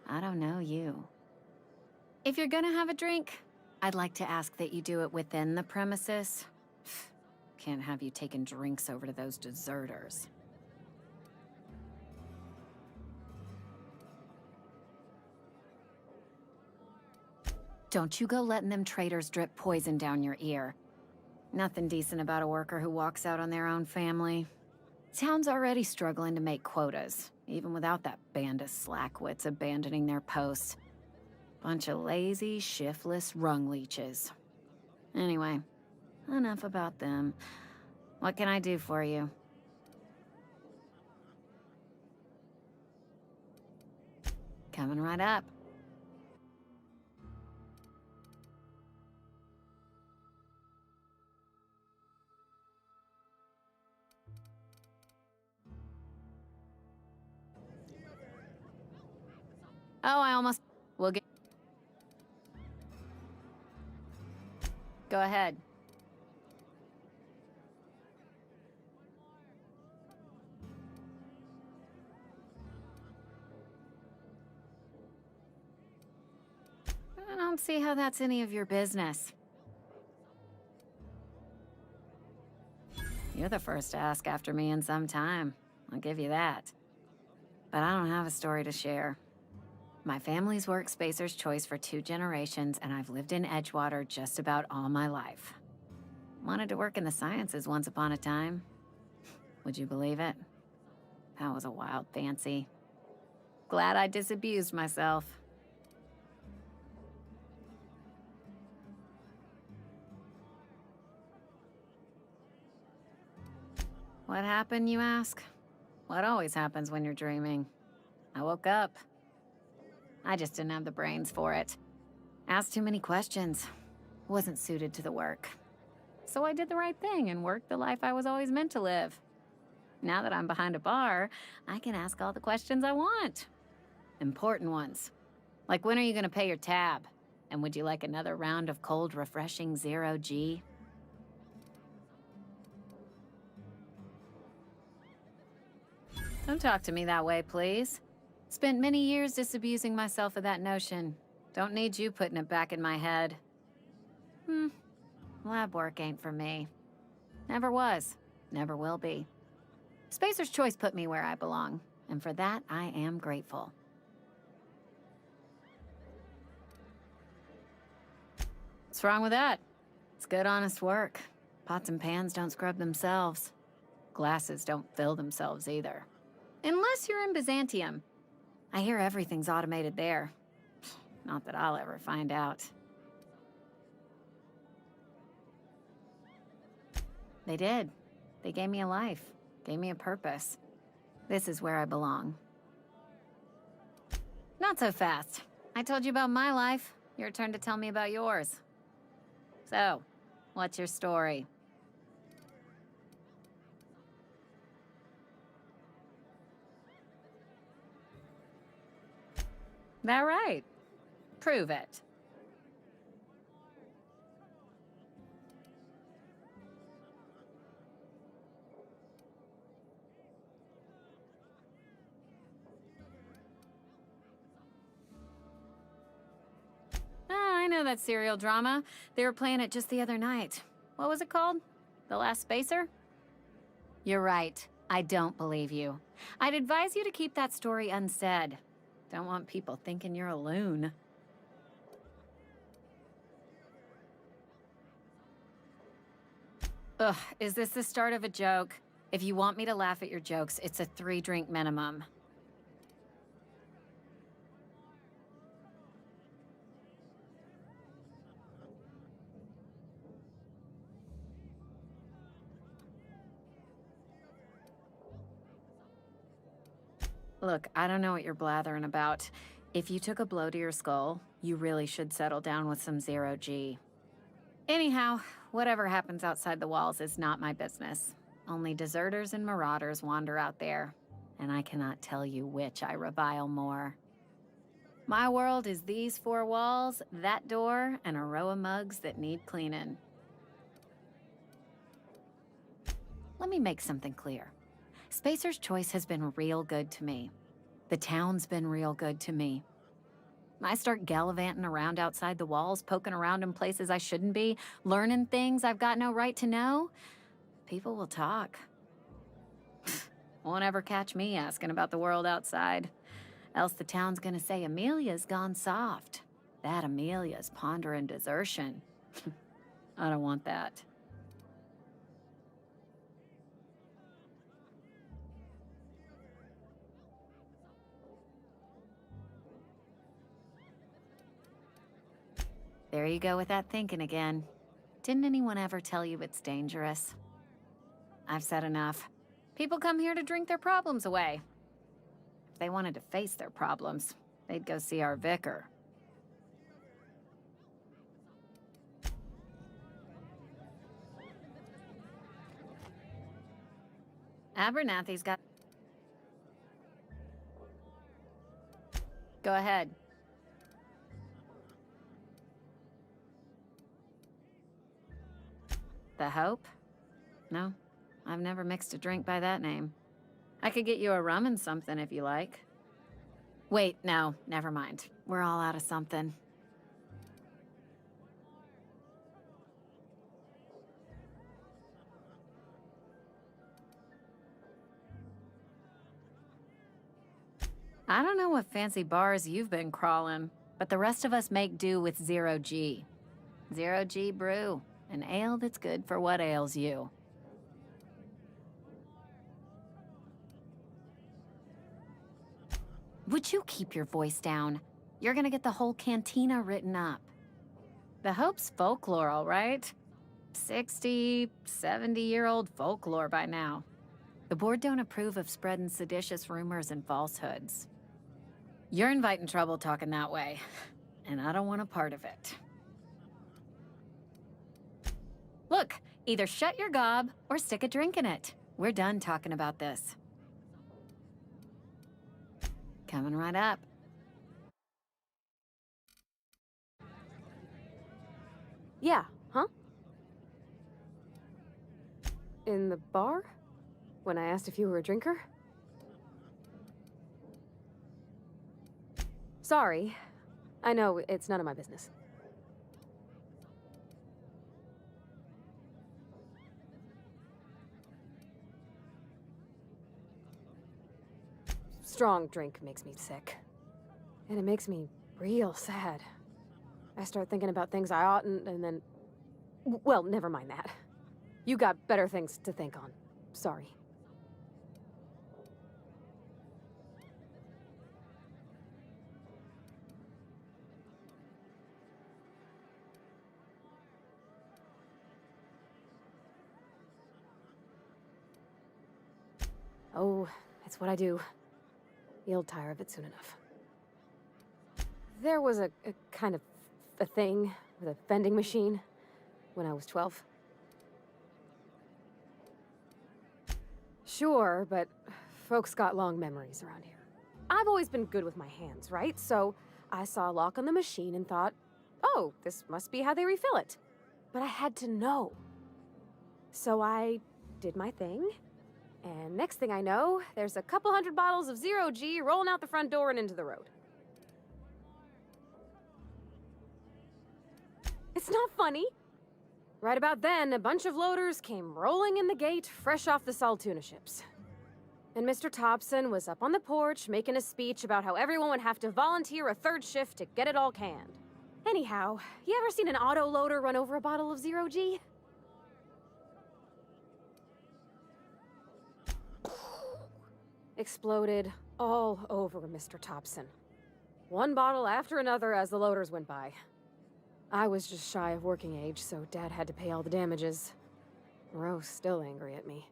I don't know you. If you're gonna have a drink, I'd like to ask that you do it within the premises. Can't have you taking drinks over to those deserters. Don't you go letting them traitors drip poison down your ear. Nothing decent about a worker who walks out on their own family. Town's already struggling to make quotas, even without that band of slackwits abandoning their posts. Bunch of lazy, shiftless rung leeches. Anyway, enough about them. What can I do for you? Coming right up. Oh, I almost... We'll get... Go ahead. I don't see how that's any of your business. You're the first to ask after me in some time. I'll give you that. But I don't have a story to share. My family's worked Spacer's Choice for 2 generations, and I've lived in Edgewater just about all my life. Wanted to work in the sciences once upon a time. Would you believe it? That was a wild fancy. Glad I disabused myself. What happened, you ask? What always happens when you're dreaming? I woke up. I just didn't have the brains for it. Asked too many questions. Wasn't suited to the work. So I did the right thing and worked the life I was always meant to live. Now that I'm behind a bar, I can ask all the questions I want. Important ones. Like, when are you gonna pay your tab? And would you like another round of cold, refreshing Zero-G? Don't talk to me that way, please. Spent many years disabusing myself of that notion. Don't need you putting it back in my head. Lab work ain't for me. Never was. Never will be. Spacer's Choice put me where I belong, and for that, I am grateful. What's wrong with that? It's good, honest work. Pots and pans don't scrub themselves. Glasses don't fill themselves either. Unless you're in Byzantium. I hear everything's automated there. Not that I'll ever find out. They did. They gave me a life, gave me a purpose. This is where I belong. Not so fast. I told you about my life. Your turn to tell me about yours. So, what's your story? That right? Prove it. I know that serial drama. They were playing it just the other night. What was it called? The Last Spacer? You're right. I don't believe you. I'd advise you to keep that story unsaid. Don't want people thinking you're a loon. Ugh, is this the start of a joke? If you want me to laugh at your jokes, it's a 3-drink minimum. Look, I don't know what you're blathering about. If you took a blow to your skull, you really should settle down with some zero-G. Anyhow, whatever happens outside the walls is not my business. Only deserters and marauders wander out there, and I cannot tell you which I revile more. My world is these 4 walls, that door, and a row of mugs that need cleaning. Let me make something clear. Spacer's Choice has been real good to me. The town's been real good to me. I start gallivanting around outside the walls, poking around in places I shouldn't be, learning things I've got no right to know. People will talk. Won't ever catch me asking about the world outside. Else the town's gonna say Amelia's gone soft. That Amelia's pondering desertion. I don't want that. There you go with that thinking again. Didn't anyone ever tell you it's dangerous? I've said enough. People come here to drink their problems away. If they wanted to face their problems, they'd go see our vicar. Abernathy's got... Go ahead. The Hope? No, I've never mixed a drink by that name. I could get you a rum and something if you like. Wait, no, never mind. We're all out of something. I don't know what fancy bars you've been crawling, but the rest of us make do with zero-G. Zero-G brew. An ale that's good for what ails you. Would you keep your voice down? You're gonna get the whole cantina written up. The Hope's folklore, all right? 60, 70-year-old folklore by now. The board don't approve of spreading seditious rumors and falsehoods. You're inviting trouble talking that way, and I don't want a part of it. Look, either shut your gob or stick a drink in it. We're done talking about this. Coming right up. Yeah, huh? In the bar? When I asked if you were a drinker? Sorry. I know, it's none of my business. Strong drink makes me sick. And it makes me real sad. I start thinking about things I oughtn't, and then... Well, never mind that. You got better things to think on. Sorry. Oh, it's what I do. You'll tire of it soon enough. There was a kind of a thing with a vending machine when I was 12. Sure, but folks got long memories around here. I've always been good with my hands, right? So I saw a lock on the machine and thought, oh, this must be how they refill it. But I had to know. So I did my thing, and next thing I know, there's a couple hundred bottles of Zero G rolling out the front door and into the road. It's not funny. Right about then, a bunch of loaders came rolling in the gate, fresh off the Saltuna ships. And Mr. Thompson was up on the porch making a speech about how everyone would have to volunteer a third shift to get it all canned. Anyhow, you ever seen an auto loader run over a bottle of Zero G? Exploded all over Mr. Thompson. One bottle after another as the loaders went by. I was just shy of working age, so Dad had to pay all the damages. Moreau's still angry at me.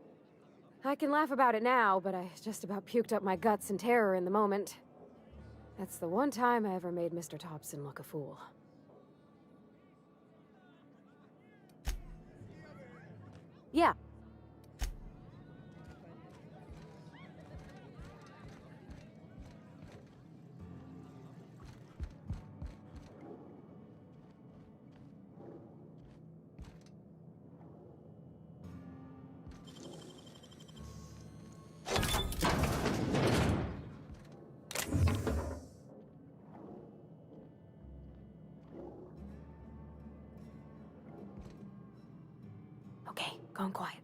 I can laugh about it now, but I just about puked up my guts in terror in the moment. That's the one time I ever made Mr. Thompson look a fool. Yeah. Okay, gone quiet.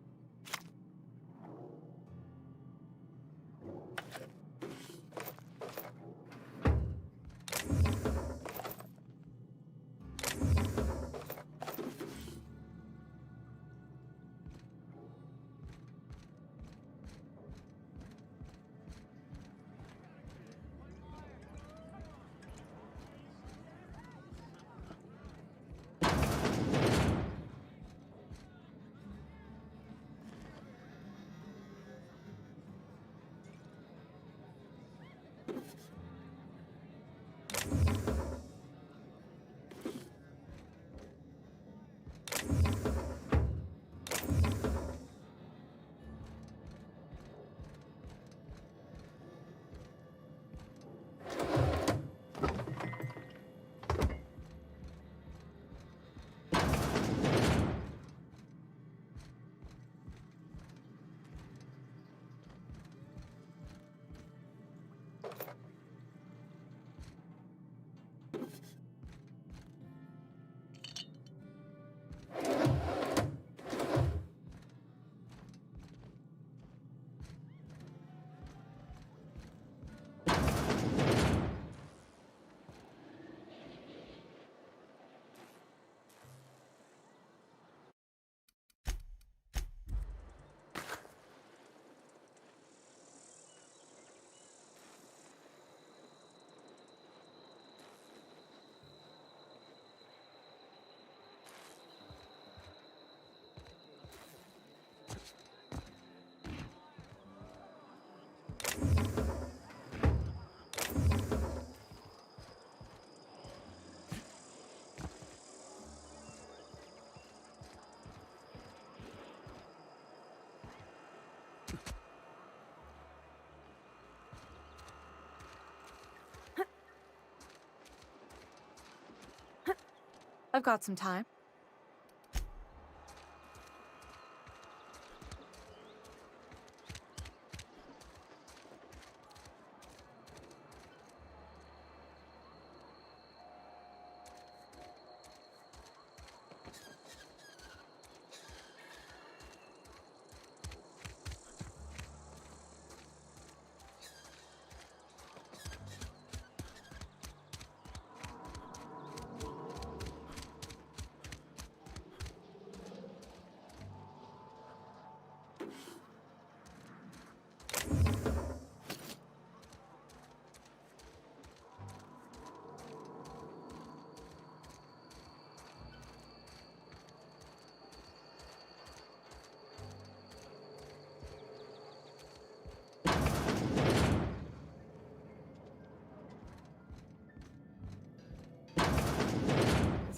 I've got some time.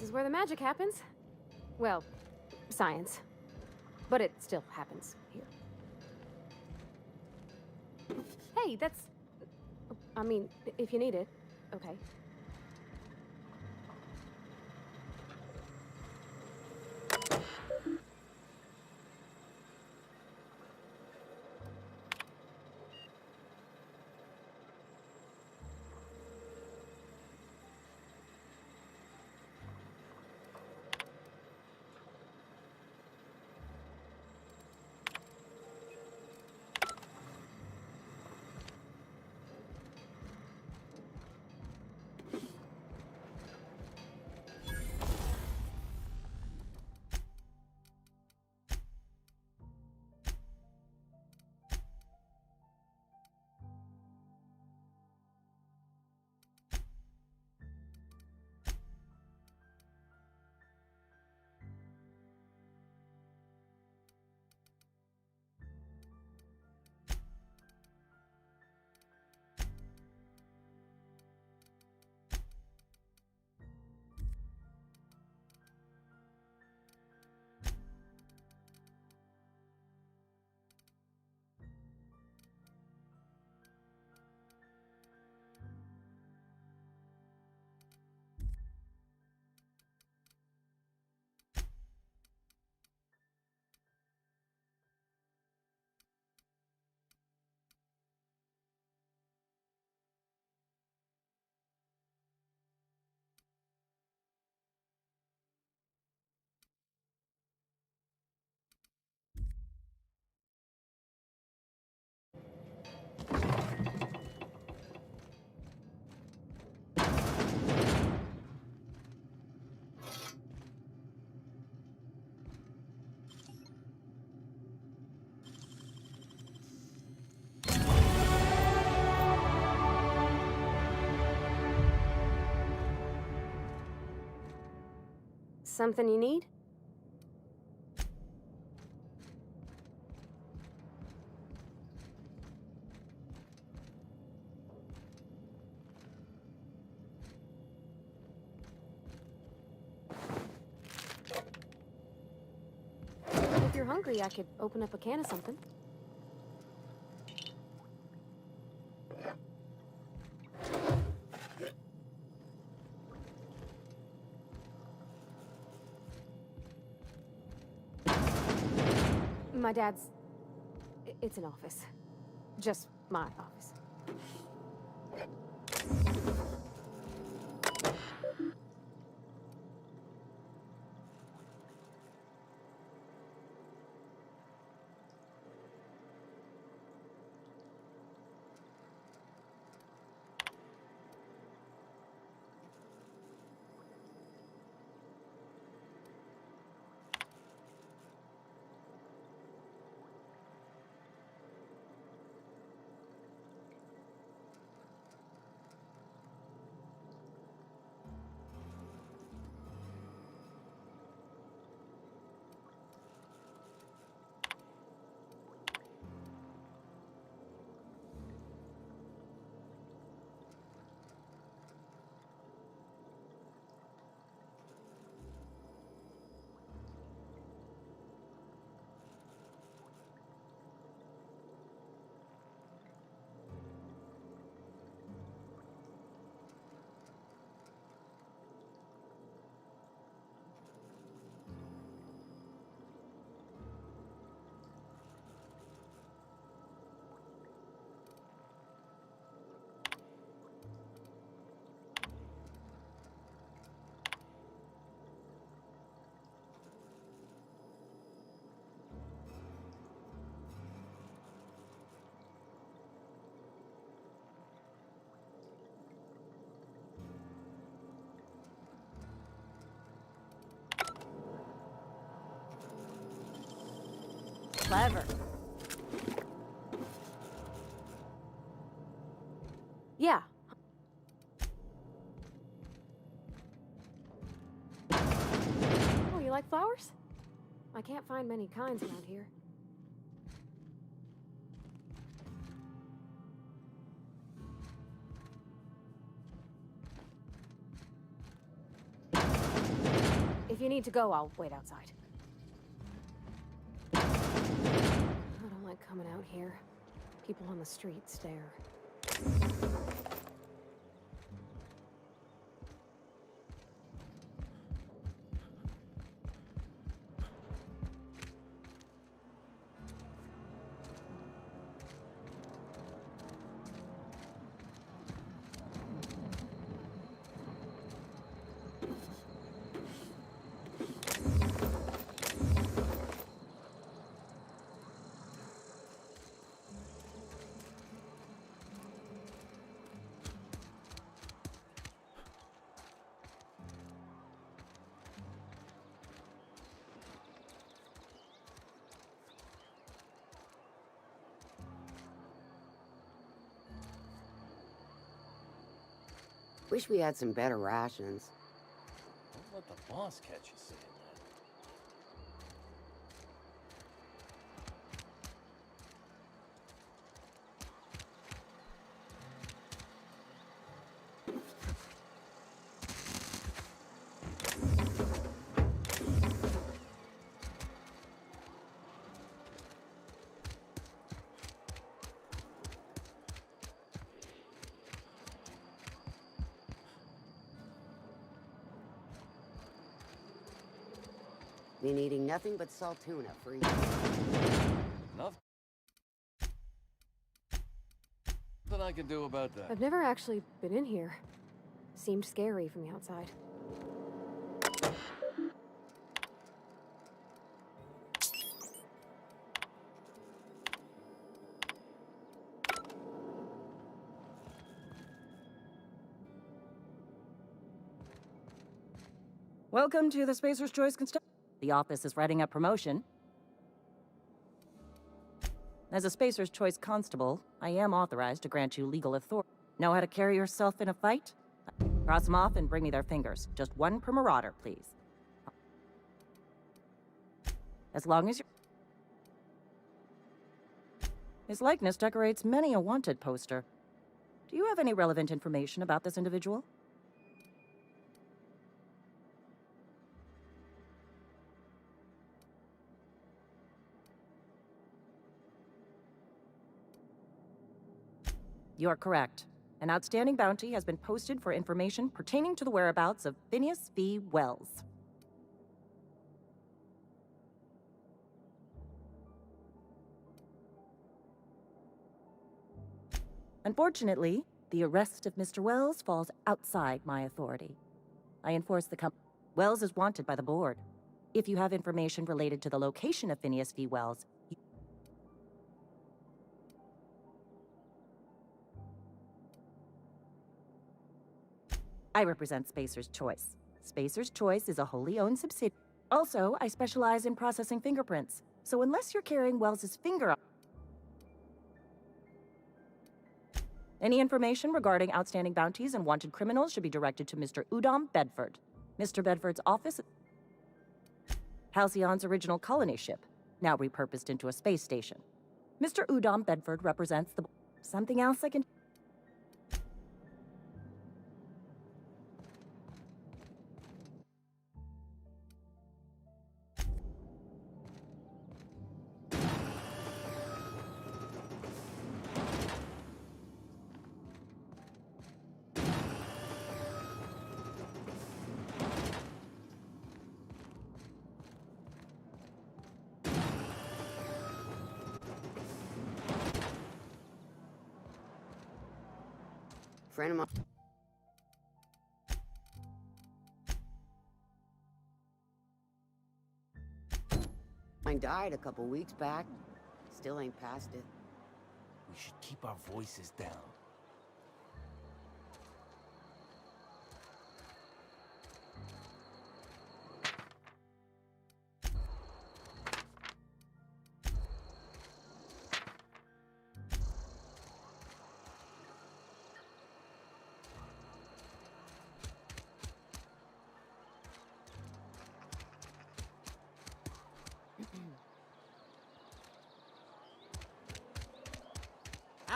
is where the magic happens. Well, science. But it still happens here. Hey, that's... I mean, if you need it, okay. Something you need? If you're hungry, I could open up a can of something. My dad's... It's an office. Just my office. Clever. Yeah. Oh, you like flowers? I can't find many kinds around here. If you need to go, I'll wait outside. I don't like coming out here. People on the street stare. Wish we had some better rations. Don't let the boss catch you saying Been eating nothing but salt tuna for years. Nothing I can do about that. I've never actually been in here. Seemed scary from the outside. Welcome to the Spacer's Choice Construction. The office is writing up promotion. As a Spacer's Choice Constable, I am authorized to grant you legal authority. Know how to carry yourself in a fight? Cross them off and bring me their fingers. Just one per marauder, please. As long as his likeness decorates many a wanted poster. Do you have any relevant information about this individual? You are correct. An outstanding bounty has been posted for information pertaining to the whereabouts of Phineas V. Wells. Unfortunately, the arrest of Mr. Wells falls outside my authority. I enforce the company. Wells is wanted by the board. If you have information related to the location of Phineas V. Wells, I represent Spacer's Choice. Spacer's Choice is a wholly owned subsidiary. Also, I specialize in processing fingerprints. So unless you're carrying Wells's finger... Any information regarding outstanding bounties and wanted criminals should be directed to Mr. Udom Bedford. Mr. Bedford's office... Halcyon's original colony ship, now repurposed into a space station. Mr. Udom Bedford represents the... Something else I can... Friend of mine. Mine died a couple weeks back. Still ain't past it. We should keep our voices down.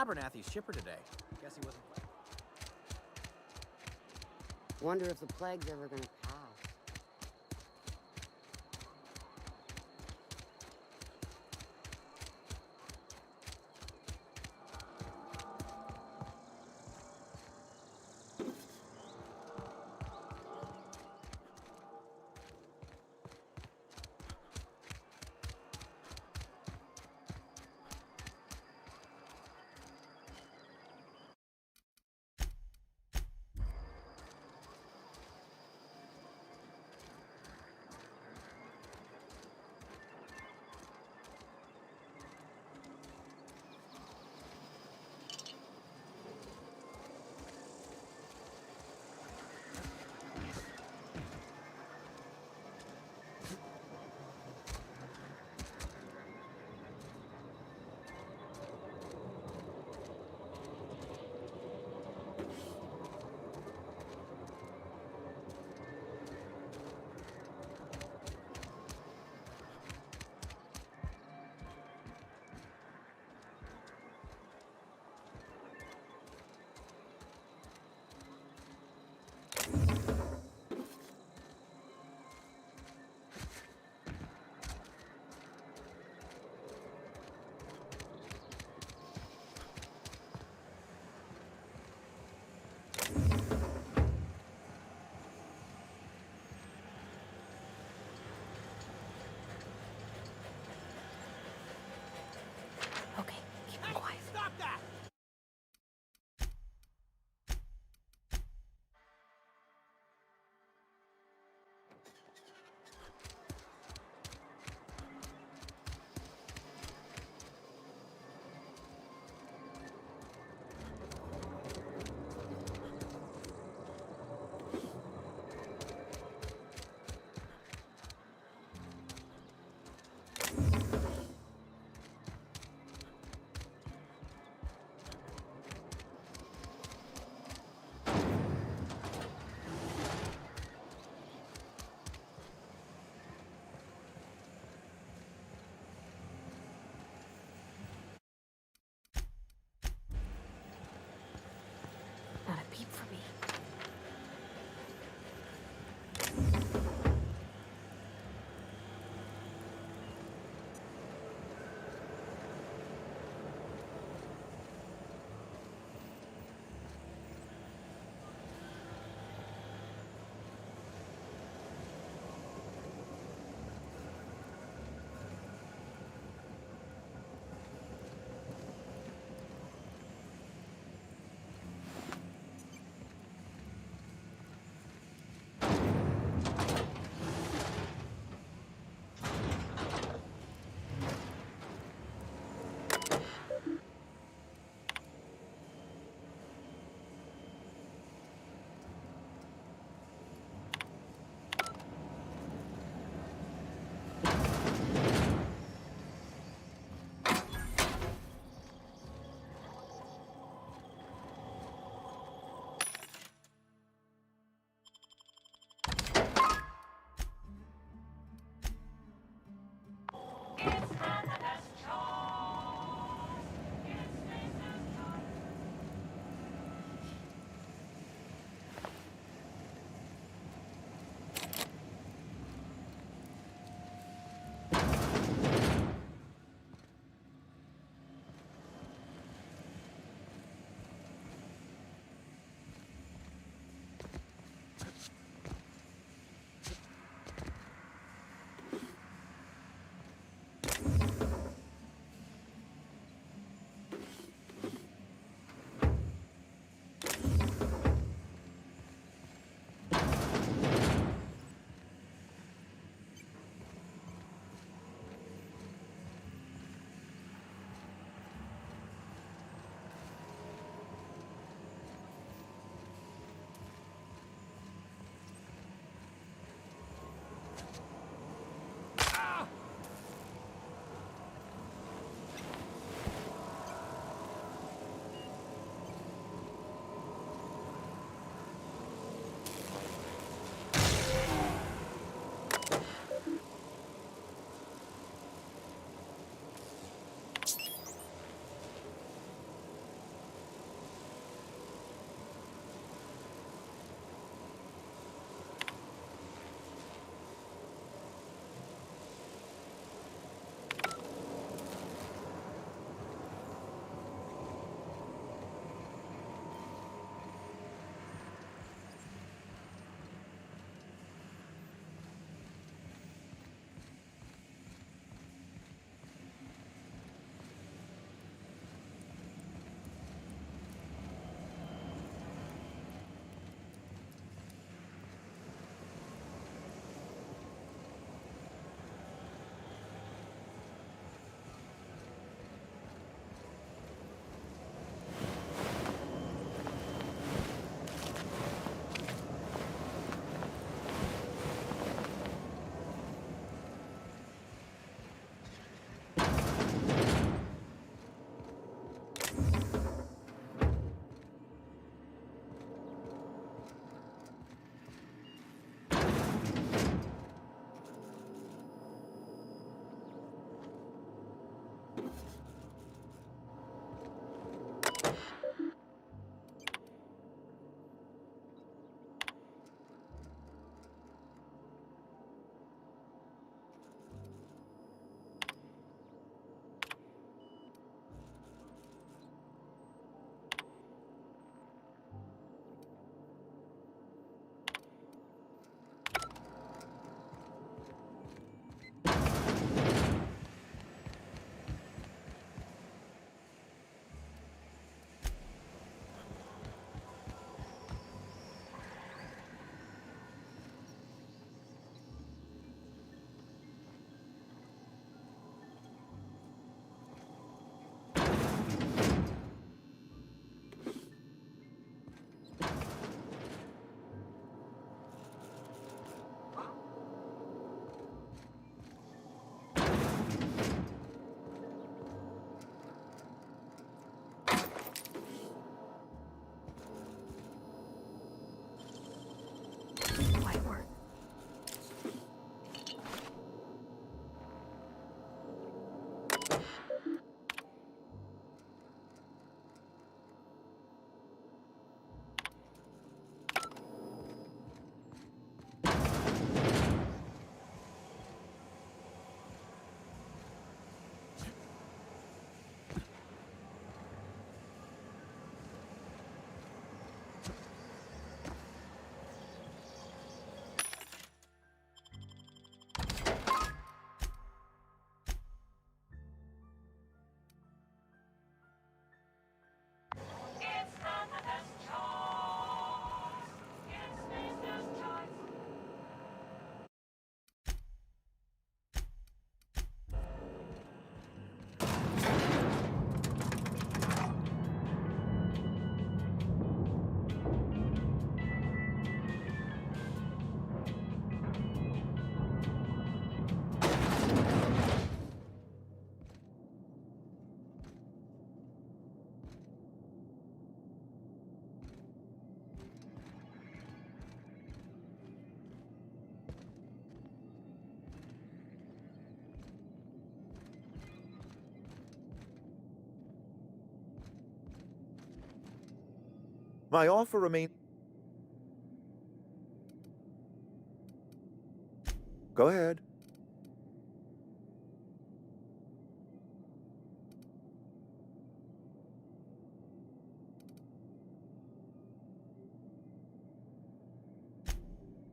Abernathy's shipper today. Guess he wasn't. Wonder if the plague's ever gonna pass. My offer remains... Go ahead.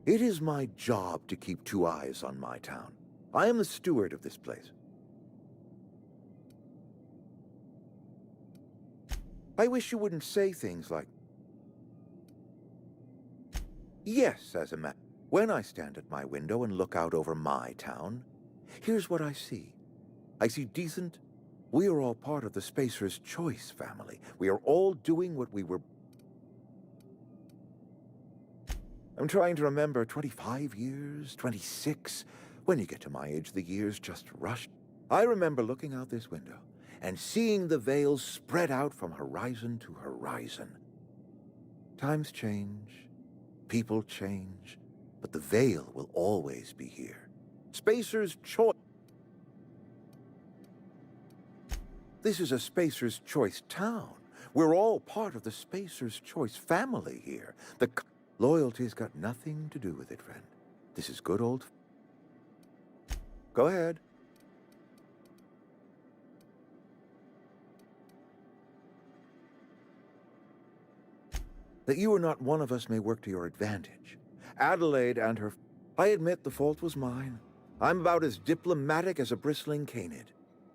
It is my job to keep 2 eyes on my town. I am the steward of this place. I wish you wouldn't say things like... Yes, as a matter. When I stand at my window and look out over my town, here's what I see. I see decent... We are all part of the Spacer's Choice family. We are all doing what we were... I'm trying to remember 25 years, 26. When you get to my age, the years just rush. I remember looking out this window and seeing the veils spread out from horizon to horizon. Times change, people change, but the veil will always be here. Spacer's Choice. This is a Spacer's Choice town. We're all part of the Spacer's Choice family here. The loyalty's got nothing to do with it, friend. This is good old... Go ahead. That you are not one of us may work to your advantage. Adelaide and her... I admit the fault was mine. I'm about as diplomatic as a bristling canid.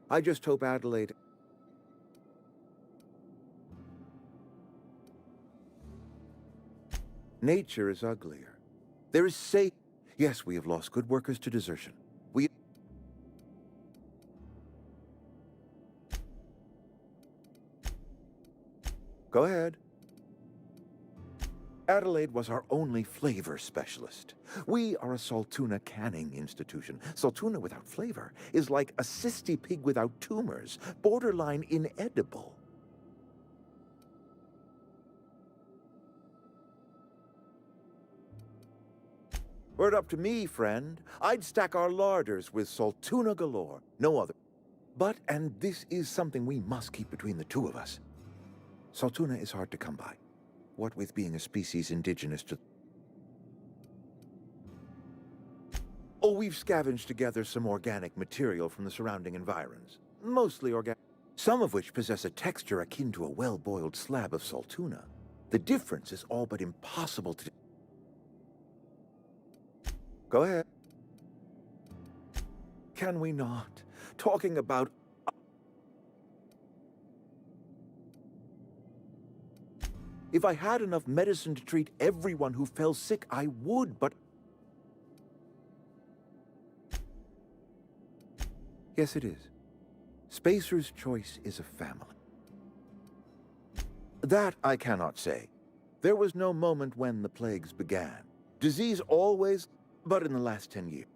I just hope Adelaide... Nature is uglier. There is Yes, we have lost good workers to desertion. We... Go ahead. Adelaide was our only flavor specialist. We are a Saltuna canning institution. Saltuna without flavor is like a cysty pig without tumors, borderline inedible. Were it up to me, friend, I'd stack our larders with Saltuna galore. No other. But, and this is something we must keep between the two of us, Saltuna is hard to come by. What with being a species indigenous to... Oh, we've scavenged together some organic material from the surrounding environs. Mostly organic. Some of which possess a texture akin to a well-boiled slab of Saltuna. The difference is all but impossible to... Go ahead. Can we not? Talking about... If I had enough medicine to treat everyone who fell sick, I would, but... Yes, it is. Spacer's Choice is a family. That I cannot say. There was no moment when the plagues began. Disease always, but in the last 10 years.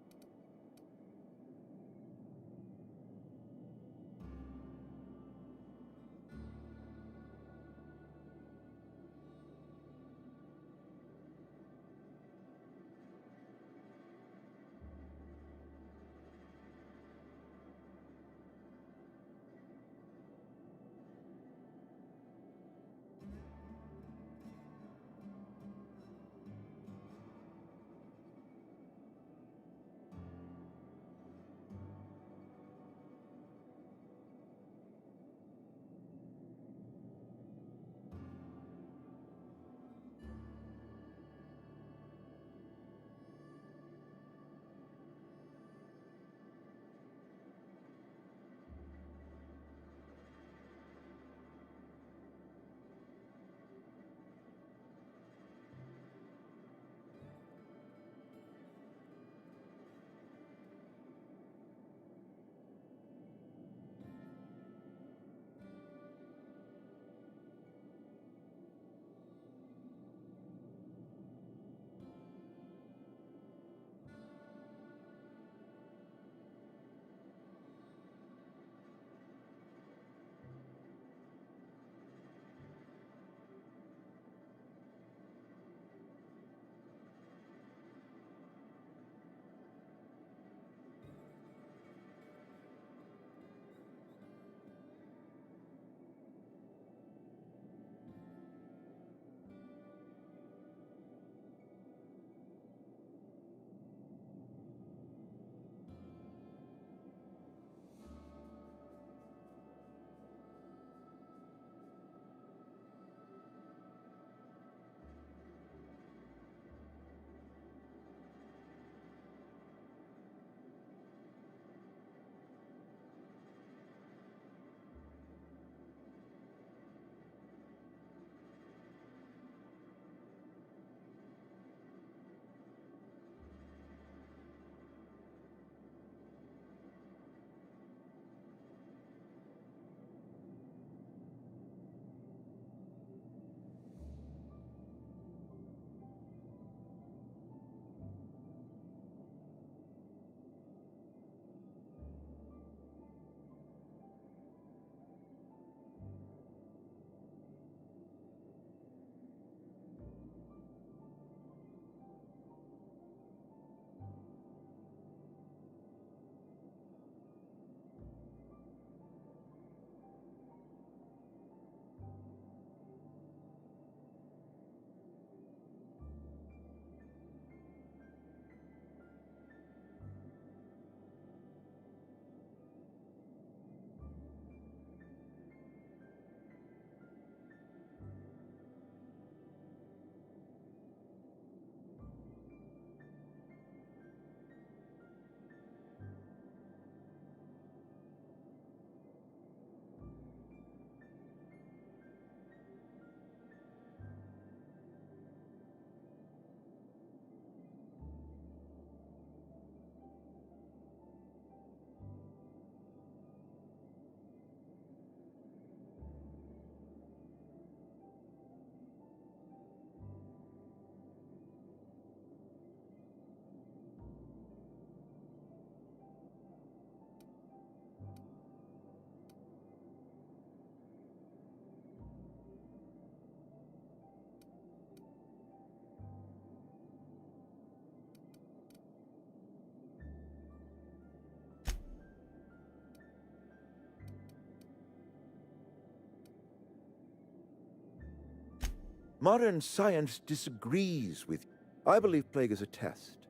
Modern science disagrees with you. I believe plague is a test.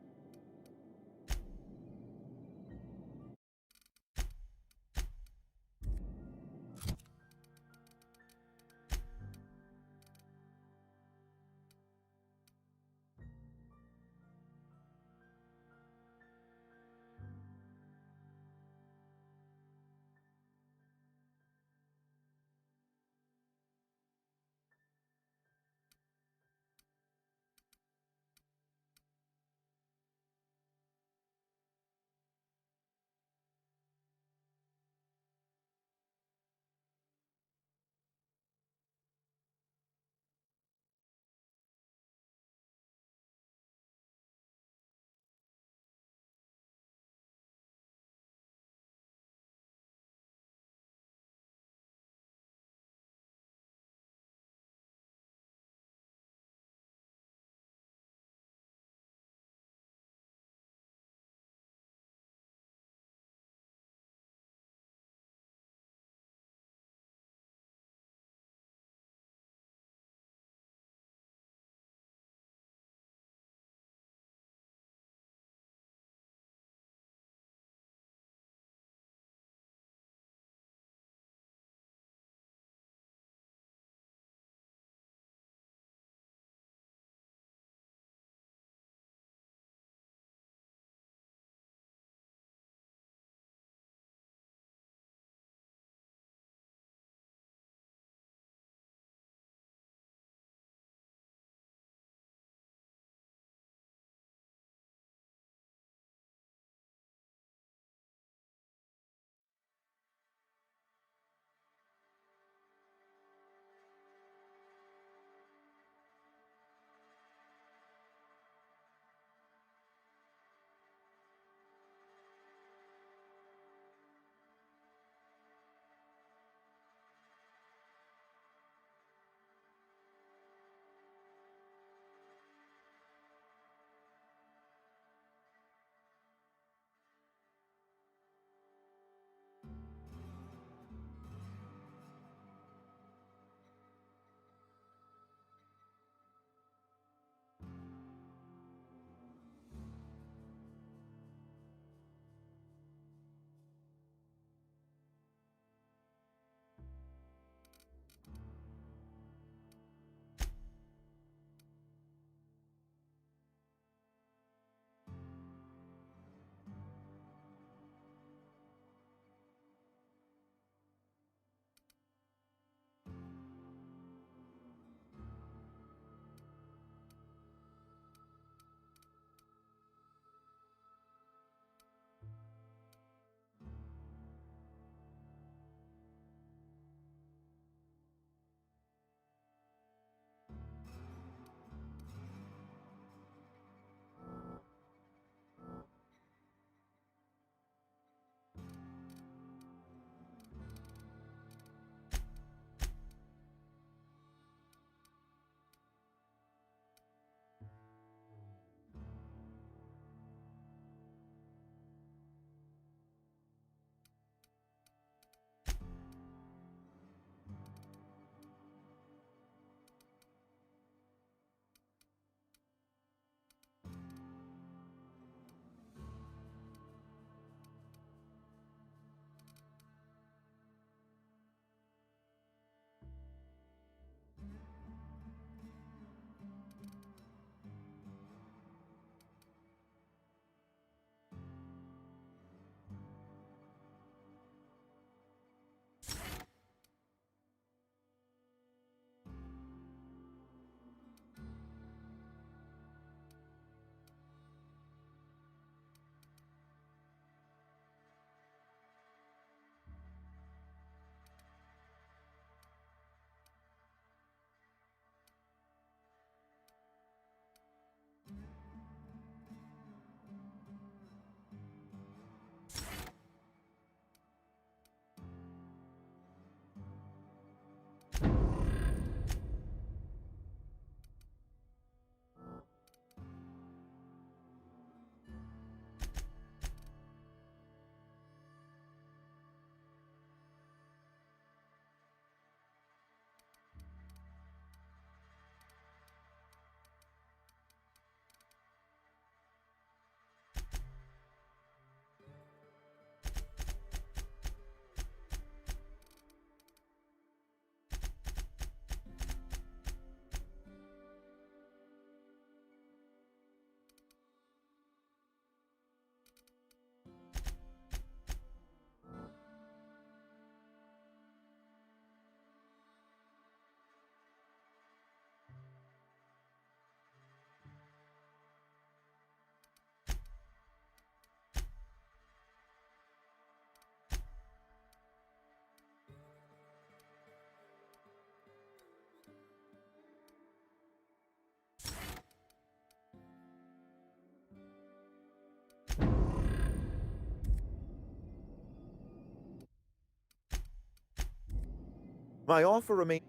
My offer remains.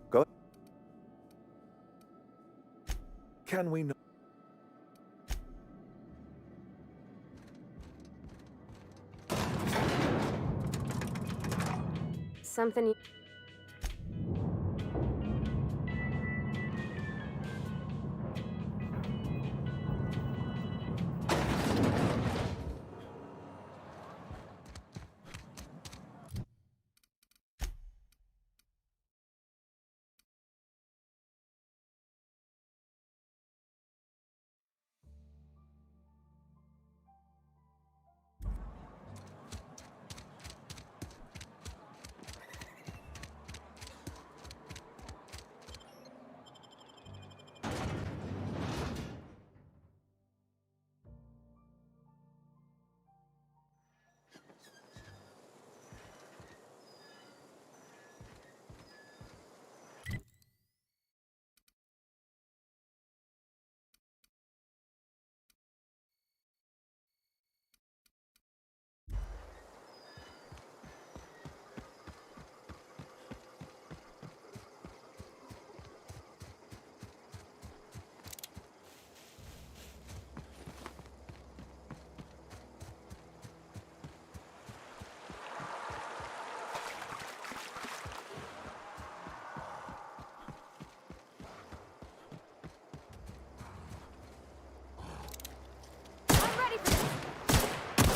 Go. Can we not? Something you...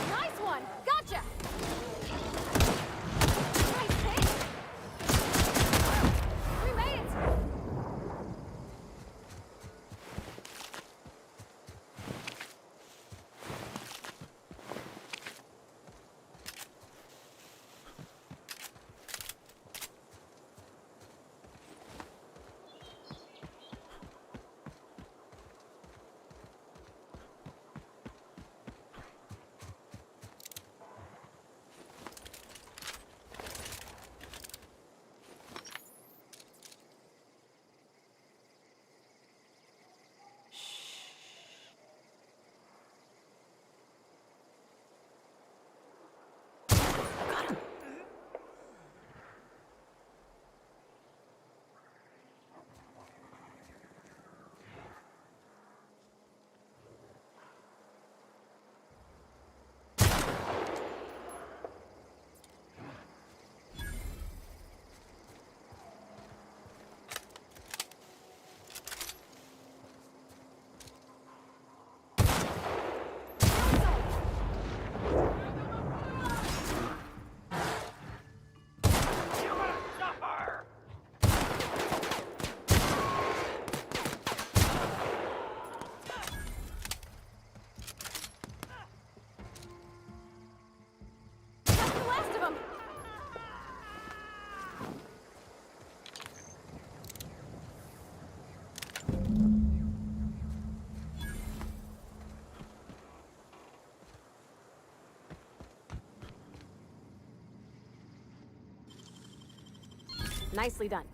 Nice one! Gotcha! Nice hit! We made it! Nicely done.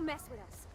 mess with us.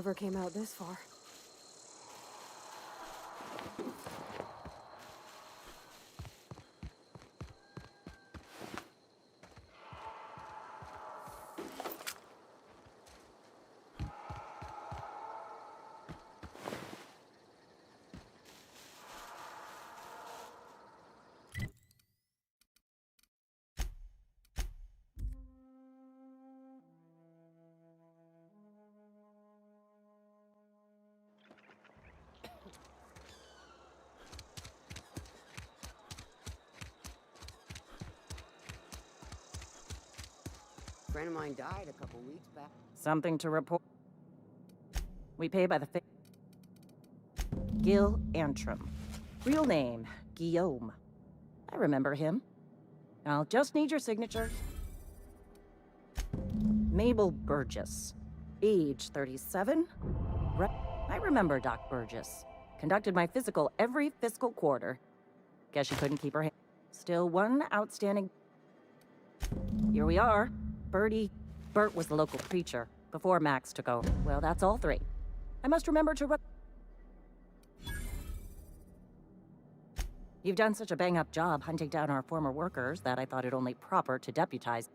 never came out this far. A friend of mine died a couple weeks back. Something to report. We pay by the Gil Antrim. Real name, Guillaume. I remember him. I'll just need your signature. Mabel Burgess. Age 37. I remember Doc Burgess. Conducted my physical every fiscal quarter. Guess she couldn't keep her hand. Still one outstanding. Here we are. Bert was the local preacher before Max took over. Well, that's all three. I must remember to You've done such a bang-up job hunting down our former workers that I thought it only proper to deputize.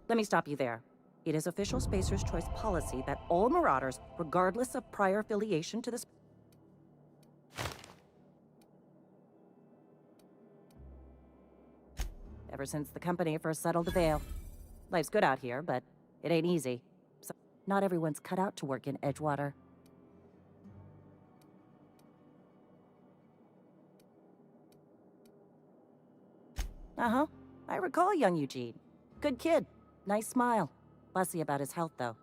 Let me stop you there. It is official Spacer's Choice policy that all Marauders, regardless of prior affiliation to the ever since the company first settled the Vale. Life's good out here, but it ain't easy. So not everyone's cut out to work in Edgewater. Uh-huh. I recall young Eugene. Good kid. Nice smile. Fussy about his health, though.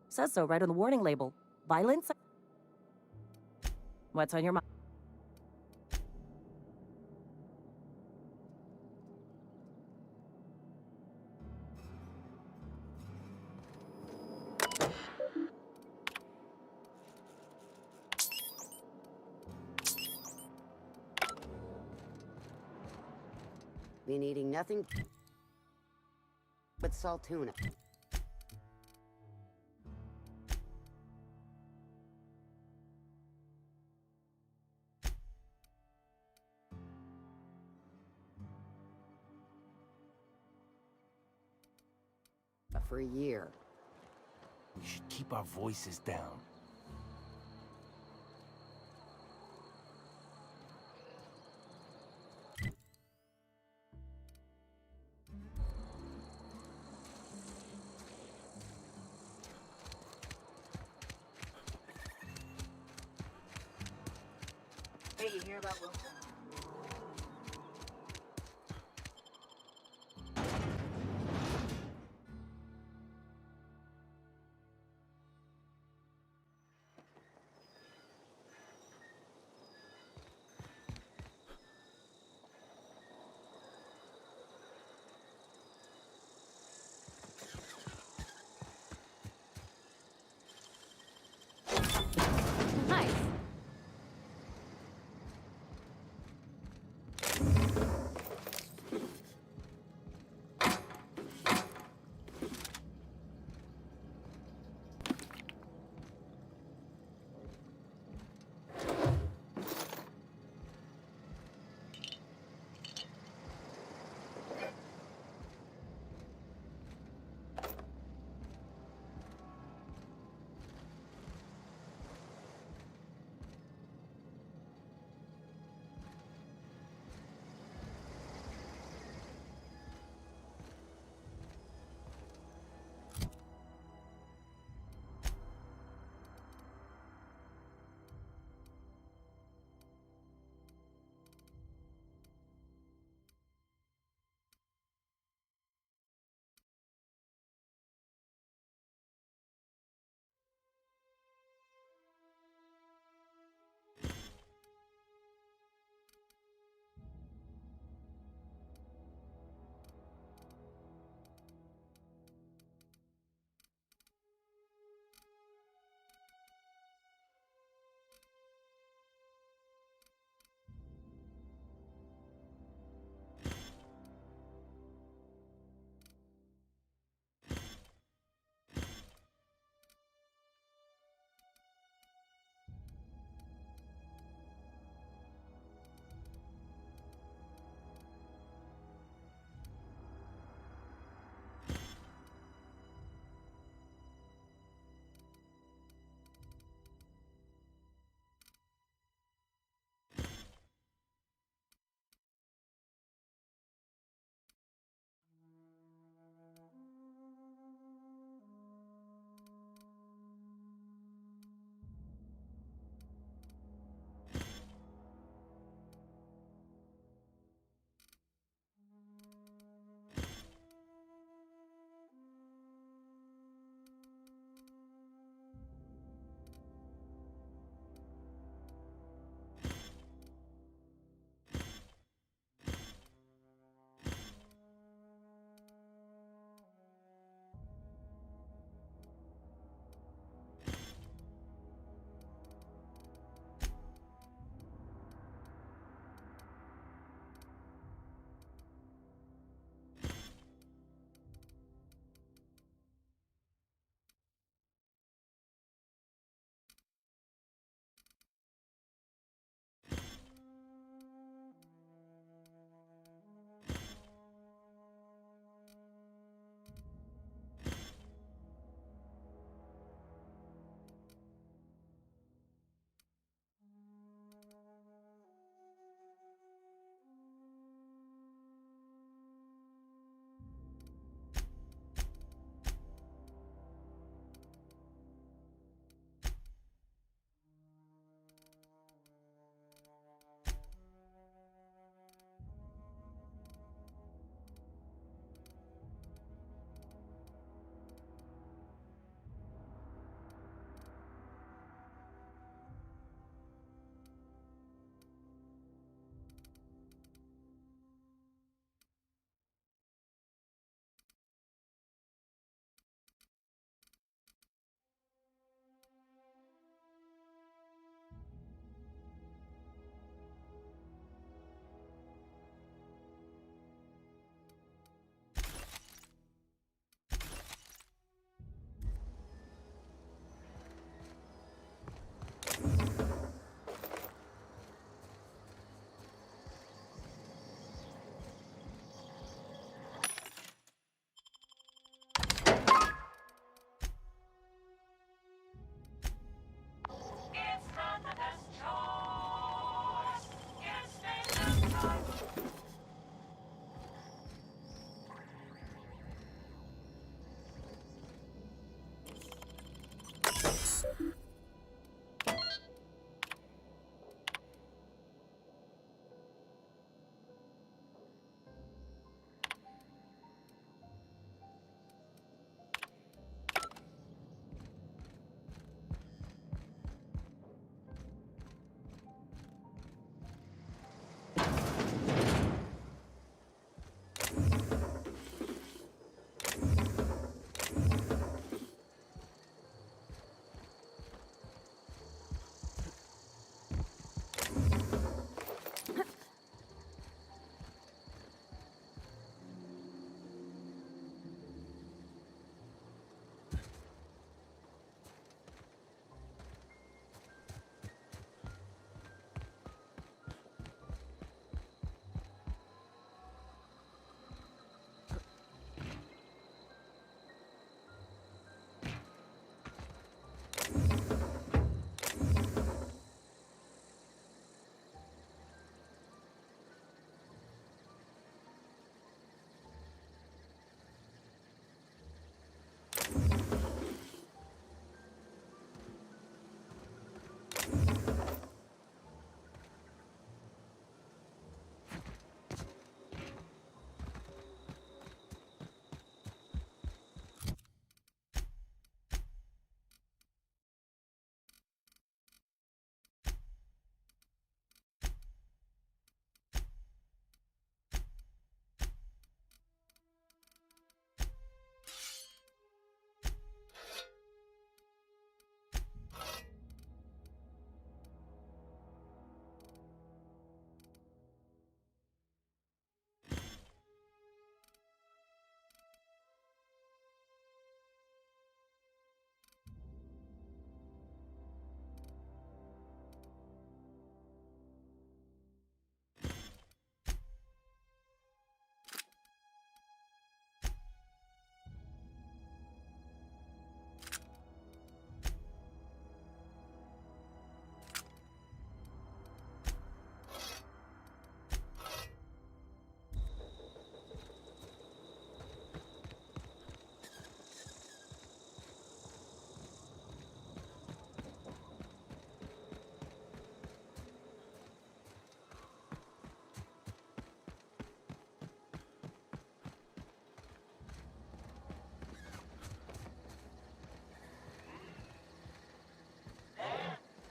Says so right on the warning label. Violence? What's on your mind? Been eating nothing but salt tuna. For a year. We should keep our voices down. Hey, you hear about Wilson? Nice.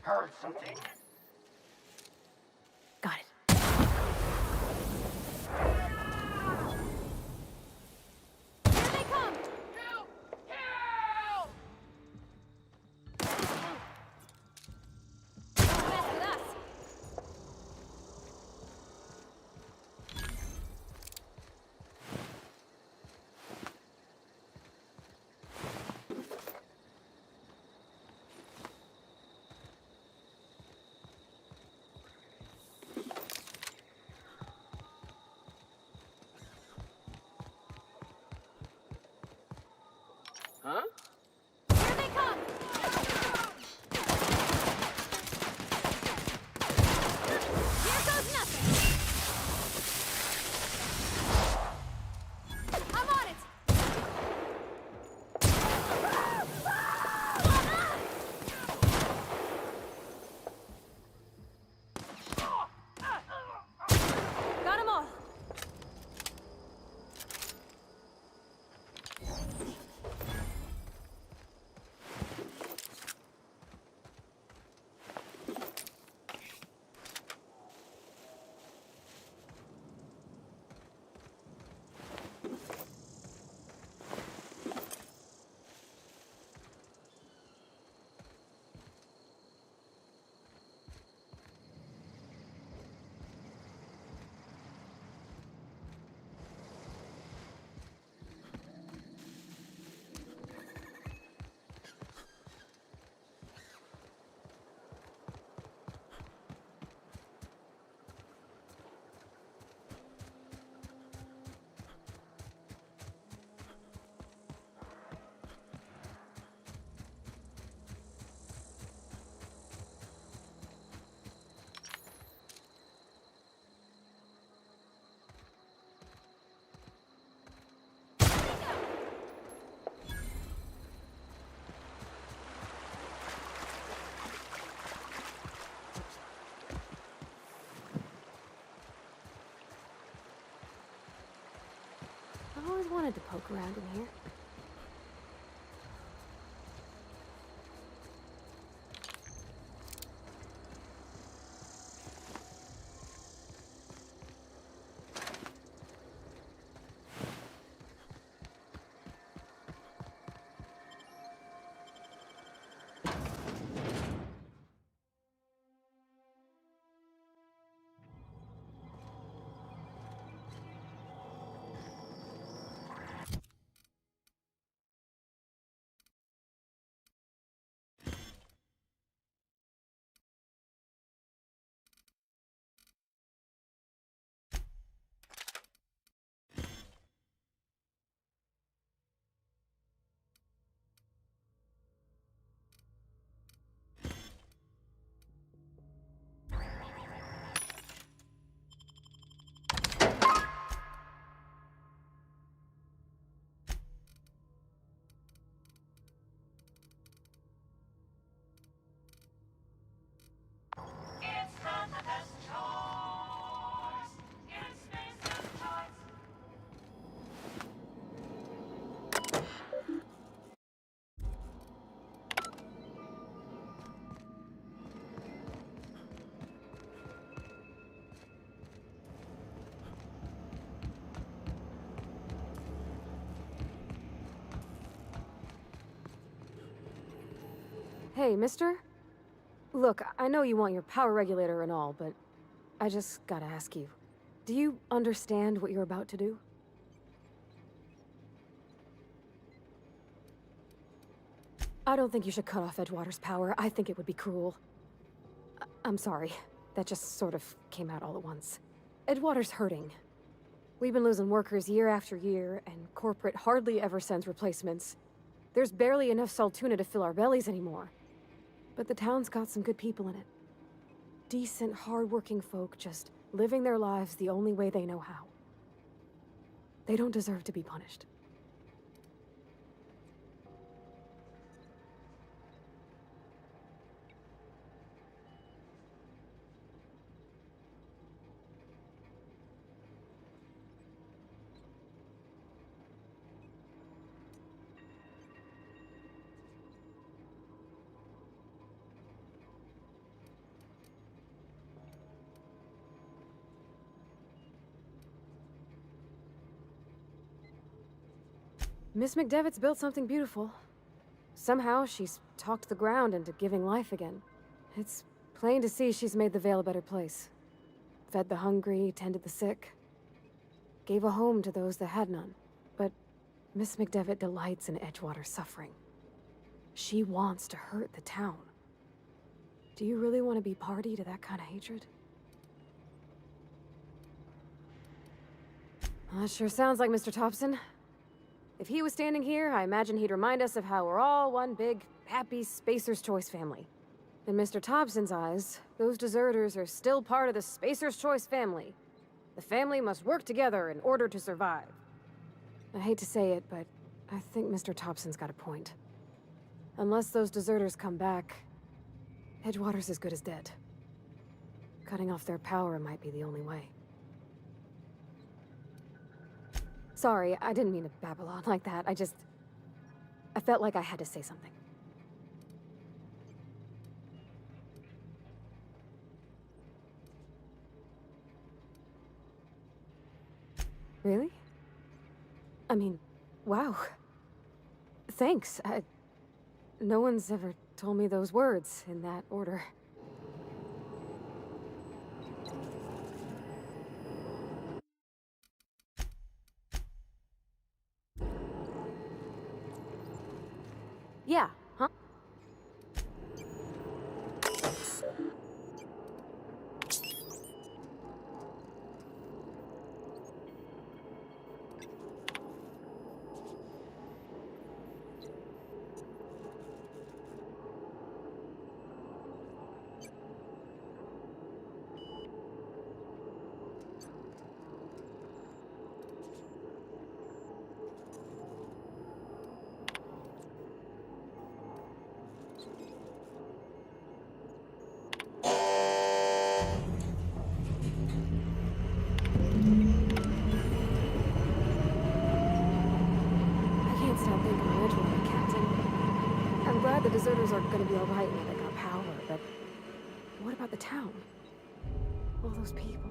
Heard something. Got it. Here they come! Help! Help! Don't mess with us! Huh? Here they come! Here goes nothing! I'm on it! Got 'em all. I've always wanted to poke around in here. Hey, mister? Look, I know you want your power regulator and all, but I just gotta ask you. Do you understand what you're about to do? I don't think you should cut off Edgewater's power. I think it would be cruel. I'm sorry. That just sort of came out all at once. Edgewater's hurting. We've been losing workers year after year, and corporate hardly ever sends replacements. There's barely enough Saltuna to fill our bellies anymore. But the town's got some good people in it. Decent, hard-working folk just living their lives the only way they know how. They don't deserve to be punished. Miss McDevitt's built something beautiful. Somehow, she's talked the ground into giving life again. It's plain to see she's made the Vale a better place. Fed the hungry, tended the sick. Gave a home to those that had none. But Miss McDevitt delights in Edgewater's suffering. She wants to hurt the town. Do you really want to be party to that kind of hatred? That sure sounds like Mr. Thompson. If he was standing here, I imagine he'd remind us of how we're all one big, happy Spacer's Choice family. In Mr. Thompson's eyes, those deserters are still part of the Spacer's Choice family. The family must work together in order to survive. I hate to say it, but I think Mr. Thompson's got a point. Unless those deserters come back, Edgewater's as good as dead. Cutting off their power might be the only way. Sorry, I didn't mean to babble on like that. I felt like I had to say something. Really? I mean, wow. Thanks. No one's ever told me those words in that order. Yeah, huh? The deserters are gonna be alright now they got power, but what about the town? All those people.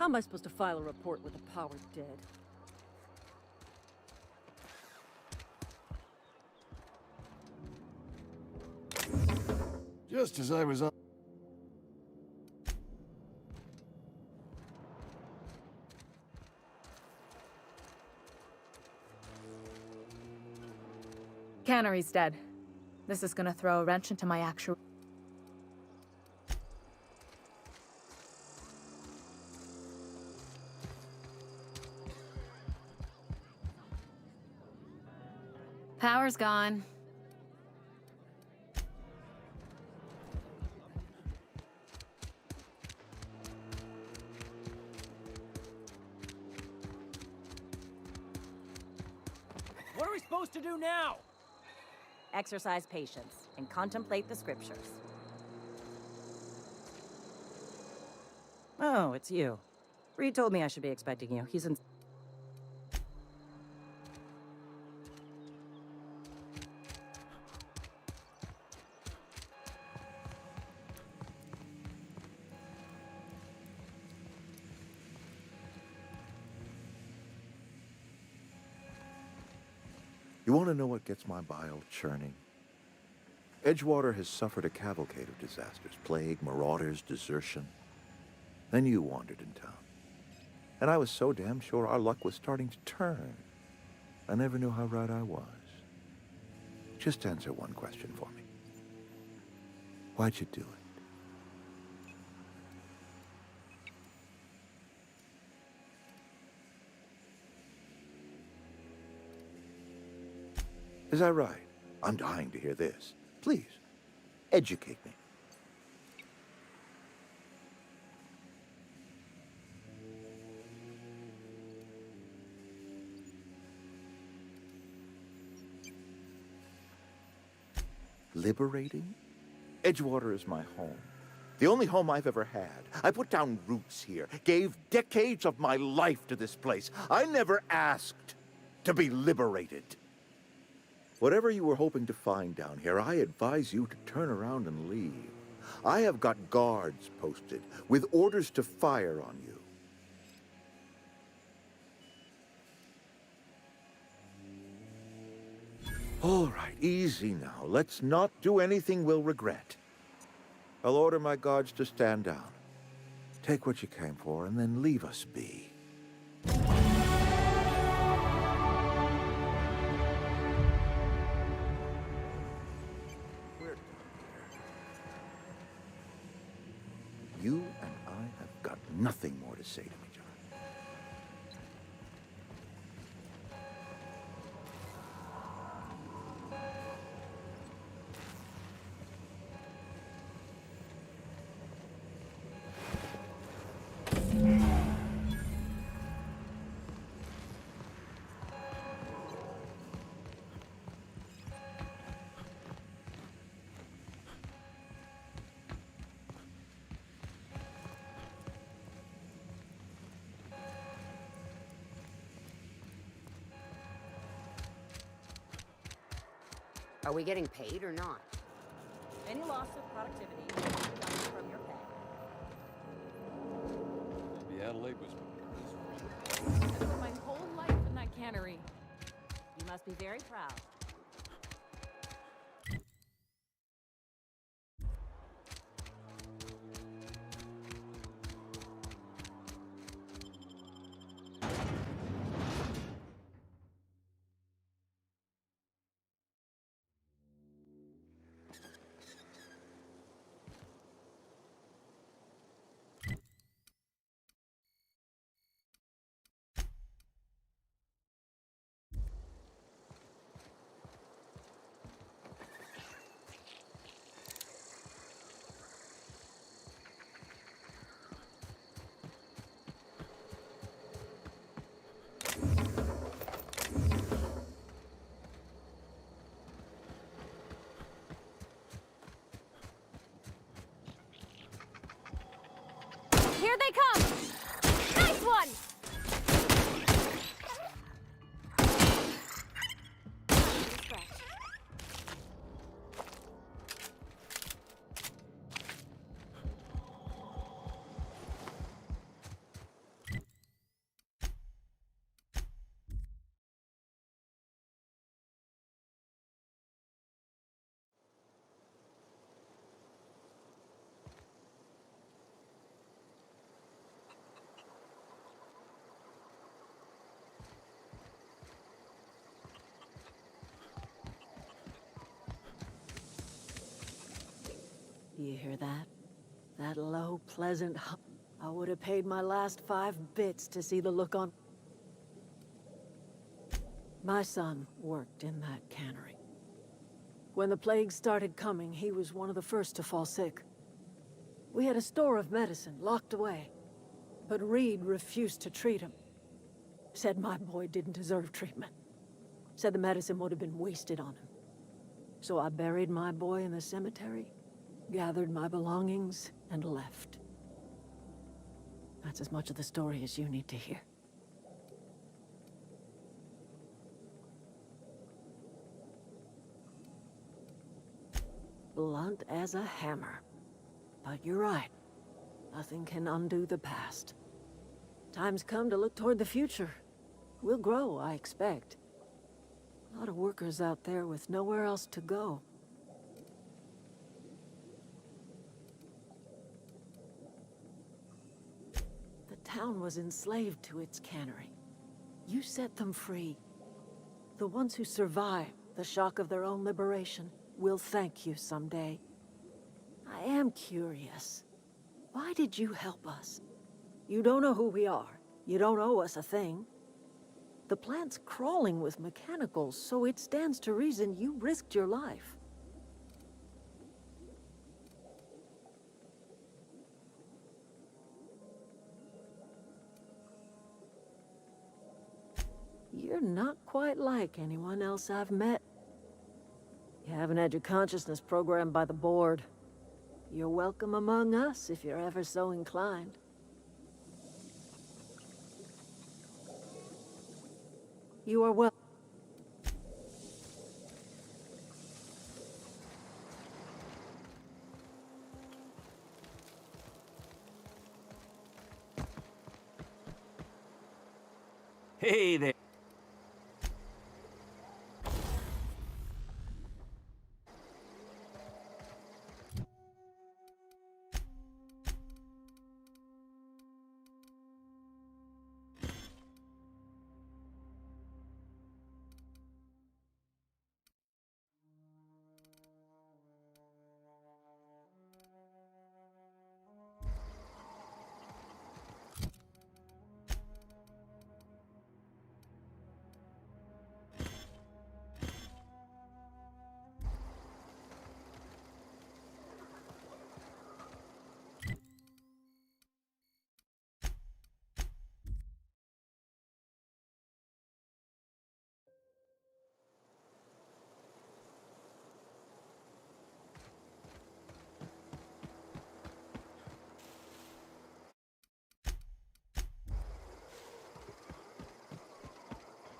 How am I supposed to file a report with the power dead? Just as I was on... Cannery's dead. This is gonna throw a wrench into my actual... Power's gone. What are we supposed to do now? Exercise patience and contemplate the scriptures. Oh, it's you. Reed told me I should be expecting you. He's in... You want to know what gets my bile churning? Edgewater has suffered a cavalcade of disasters. Plague, marauders, desertion. Then you wandered in town. And I was so damn sure our luck was starting to turn. I never knew how right I was. Just answer one question for me. Why'd you do it? Is that right? I'm dying to hear this. Please, educate me. Liberating? Edgewater is my home. The only home I've ever had. I put down roots here, gave decades of my life to this place. I never asked to be liberated. Whatever you were hoping to find down here, I advise you to turn around and leave. I have got guards posted with orders to fire on you. All right, easy now. Let's not do anything we'll regret. I'll order my guards to stand down. Take what you came for, and then leave us be. You and I have got nothing more to say to each other. Are we getting paid or not? Any loss of productivity comes from your pay. Maybe Adelaide was... I spent my whole life in that cannery. You must be very proud. Here they come! Nice one! You hear that? That low, pleasant hum. I would have paid my last 5 bits to see the look on... My son worked in that cannery. When the plague started coming, he was one of the first to fall sick. We had a store of medicine locked away, but Reed refused to treat him. Said my boy didn't deserve treatment. Said the medicine would have been wasted on him. So I buried my boy in the cemetery, gathered my belongings, and left. That's as much of the story as you need to hear. Blunt as a hammer. But you're right. Nothing can undo the past. Time's come to look toward the future. We'll grow, I expect. A lot of workers out there with nowhere else to go. The town was enslaved to its cannery. You set them free. The ones who survived the shock of their own liberation will thank you someday. I am curious. Why did you help us? You don't know who we are. You don't owe us a thing. The plant's crawling with mechanicals, so it stands to reason you risked your life. You're not quite like anyone else I've met. You haven't had your consciousness programmed by the board. You're welcome among us if you're ever so inclined. You are welcome. Hey there.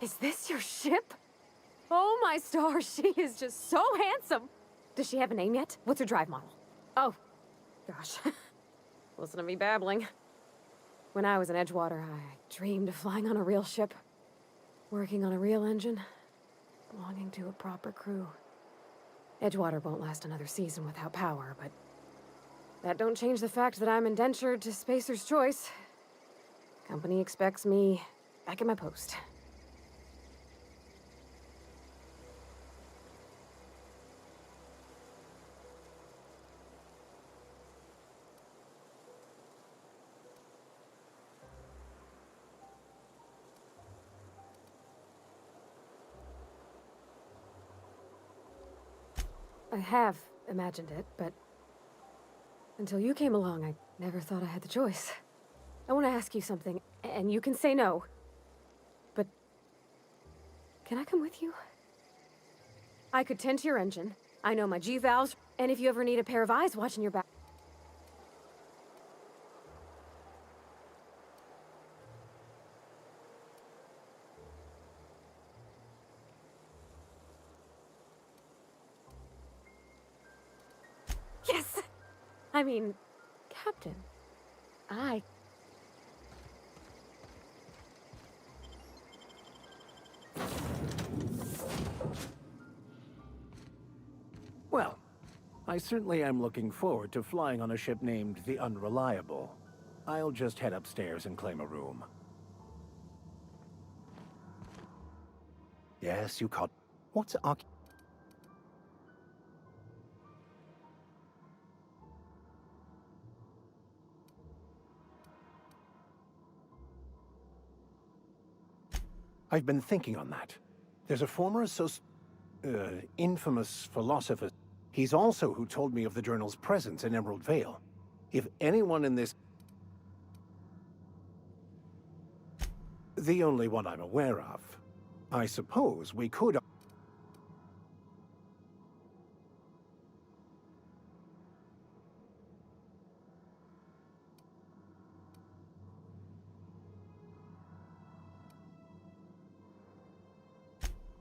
Is this your ship? Oh my stars, she is just so handsome. Does she have a name yet? What's her drive model? Oh, gosh. Listen to me babbling. When I was in Edgewater, I dreamed of flying on a real ship, working on a real engine, belonging to a proper crew. Edgewater won't last another season without power, but that don't change the fact that I'm indentured to Spacer's Choice. Company expects me back at my post. I have imagined it, but until you came along, I never thought I had the choice. I want to ask you something, and you can say no. But can I come with you? I could tend to your engine. I know my G-valves, and if you ever need a pair of eyes watching your back... Yes! I mean, Captain, Well, I certainly am looking forward to flying on a ship named the Unreliable. I'll just head upstairs and claim a room. Yes, you caught... What's I've been thinking on that. There's a former infamous philosopher. He's also who told me of the journal's presence in Emerald Vale. If anyone in this... The only one I'm aware of. I suppose we could...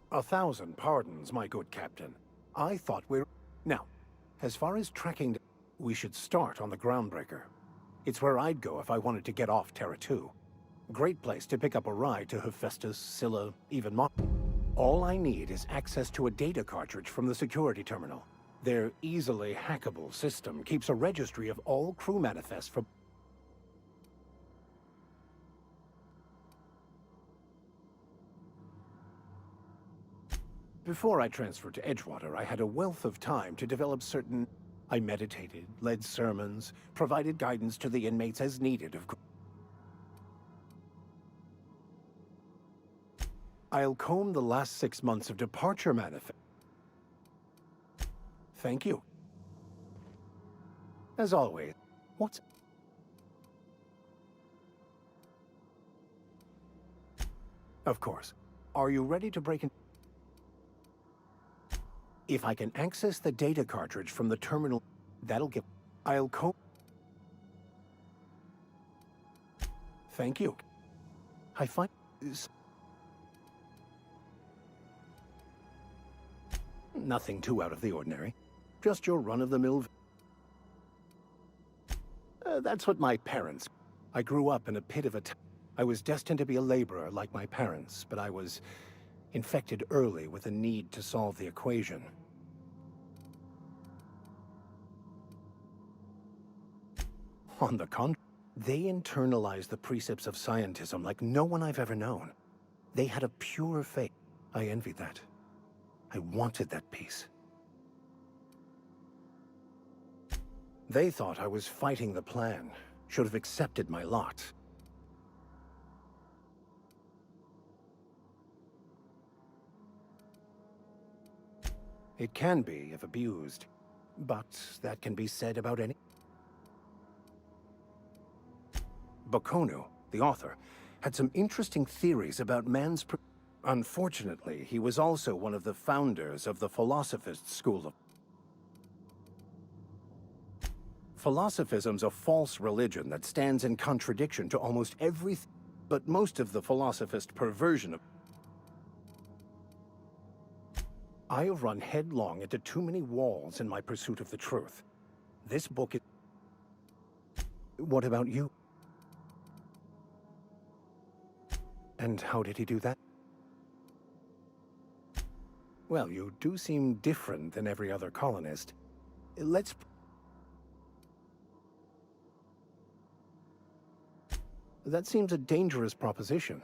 1,000 pardons, my good captain. I thought we're... Now, as far as tracking... We should start on the Groundbreaker. It's where I'd go if I wanted to get off Terra 2. Great place to pick up a ride to Hephaestus, Scylla, even Mo... All I need is access to a data cartridge from the security terminal. Their easily hackable system keeps a registry of all crew manifests for... Before I transferred to Edgewater, I had a wealth of time to develop certain... I meditated, led sermons, provided guidance to the inmates as needed, of course. I'll comb the last 6 months of departure manifest. Thank you. As always, what's... Of course. Are you ready to break in? If I can access the data cartridge from the terminal, that'll give... I'll comb... Thank you. I find... Nothing too out of the ordinary. Just your run-of-the-mill... That's what my parents... I grew up in a pit of a... I was destined to be a laborer like my parents, but I was infected early with a need to solve the equation. On the contrary, they internalized the precepts of scientism like no one I've ever known. They had a pure faith. I envied that. I wanted that peace. They thought I was fighting the plan, should have accepted my lot. It can be, if abused, but that can be said about any... Bokonu, the author, had some interesting theories about man's... Unfortunately, he was also one of the founders of the Philosophist school of... Philosophism's a false religion that stands in contradiction to almost everything, but most of the Philosophist perversion of... I have run headlong into too many walls in my pursuit of the truth. This book is... What about you? And how did he do that? Well, you do seem different than every other colonist. Let's... That seems a dangerous proposition.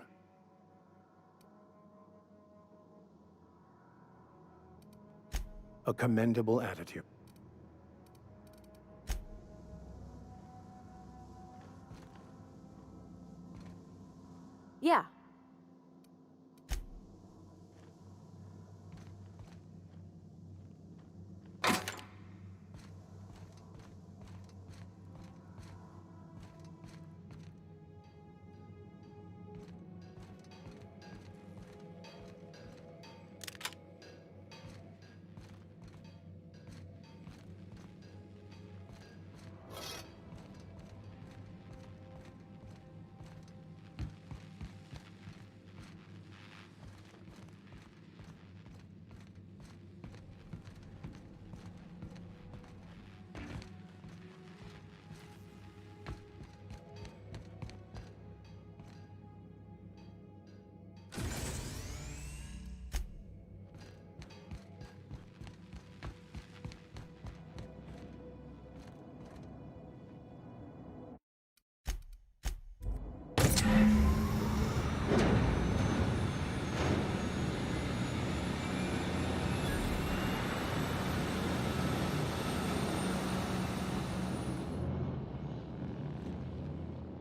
A commendable attitude. Yeah.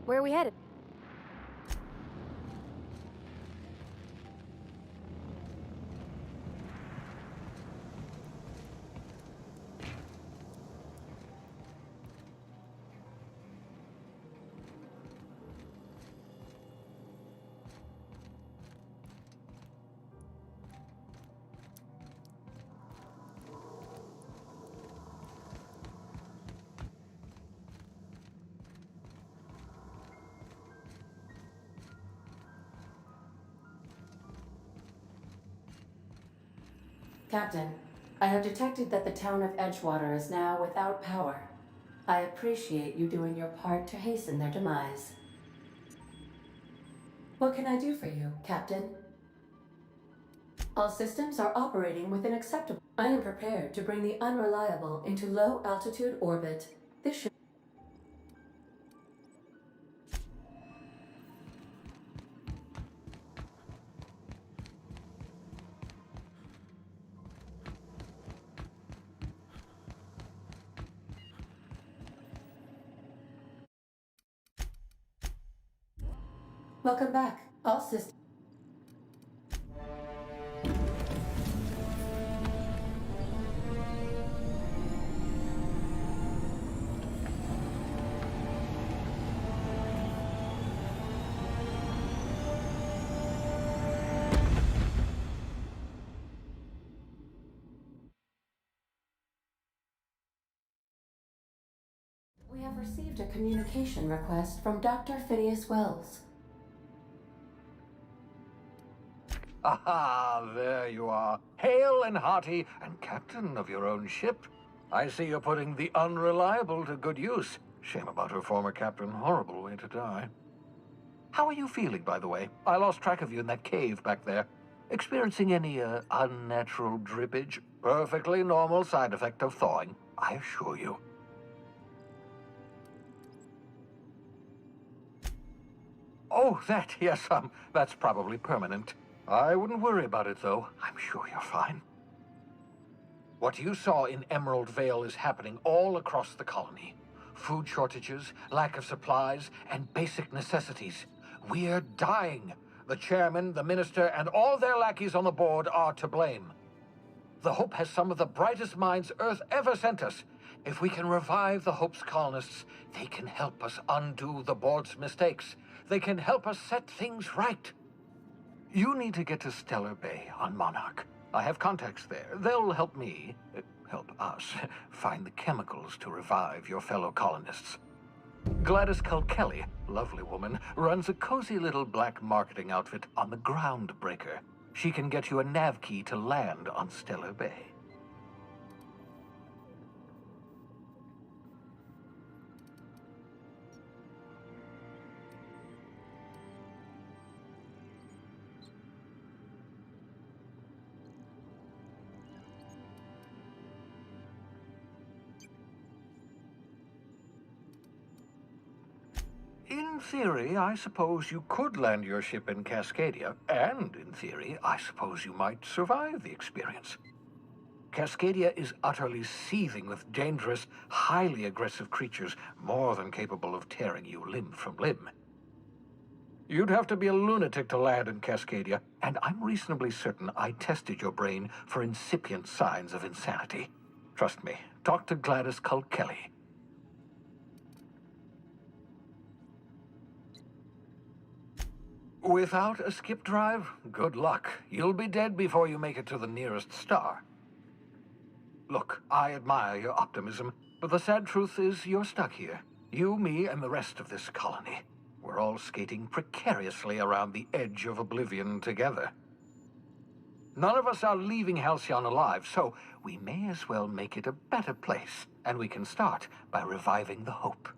Where are we headed? Captain, I have detected that the town of Edgewater is now without power. I appreciate you doing your part to hasten their demise. What can I do for you, Captain? All systems are operating within acceptable. I am prepared to bring the Unreliable into low-altitude orbit. This should... Welcome back. All systems... We have received a communication request from Dr. Phineas Wells. Aha, there you are. Hale and hearty, and captain of your own ship. I see you're putting the Unreliable to good use. Shame about her former captain. Horrible way to die. How are you feeling, by the way? I lost track of you in that cave back there. Experiencing any, unnatural drippage? Perfectly normal side effect of thawing, I assure you. Oh, that, yes, that's probably permanent. I wouldn't worry about it, though. I'm sure you're fine. What you saw in Emerald Vale is happening all across the colony. Food shortages, lack of supplies, and basic necessities. We're dying. The chairman, the minister, and all their lackeys on the board are to blame. The Hope has some of the brightest minds Earth ever sent us. If we can revive the Hope's colonists, they can help us undo the board's mistakes. They can help us set things right. You need to get to Stellar Bay on Monarch. I have contacts there. They'll help me, help us, find the chemicals to revive your fellow colonists. Gladys Culkelly, lovely woman, runs a cozy little black marketing outfit on the Groundbreaker. She can get you a nav key to land on Stellar Bay. In theory, I suppose you could land your ship in Cascadia, and in theory, I suppose you might survive the experience. Cascadia is utterly seething with dangerous, highly aggressive creatures, more than capable of tearing you limb from limb. You'd have to be a lunatic to land in Cascadia, and I'm reasonably certain I tested your brain for incipient signs of insanity. Trust me, talk to Gladys Culkelly. Without a skip drive, good luck. You'll be dead before you make it to the nearest star. Look, I admire your optimism, but the sad truth is you're stuck here. You, me, and the rest of this colony. We're all skating precariously around the edge of oblivion together. None of us are leaving Halcyon alive, so we may as well make it a better place, and we can start by reviving the Hope.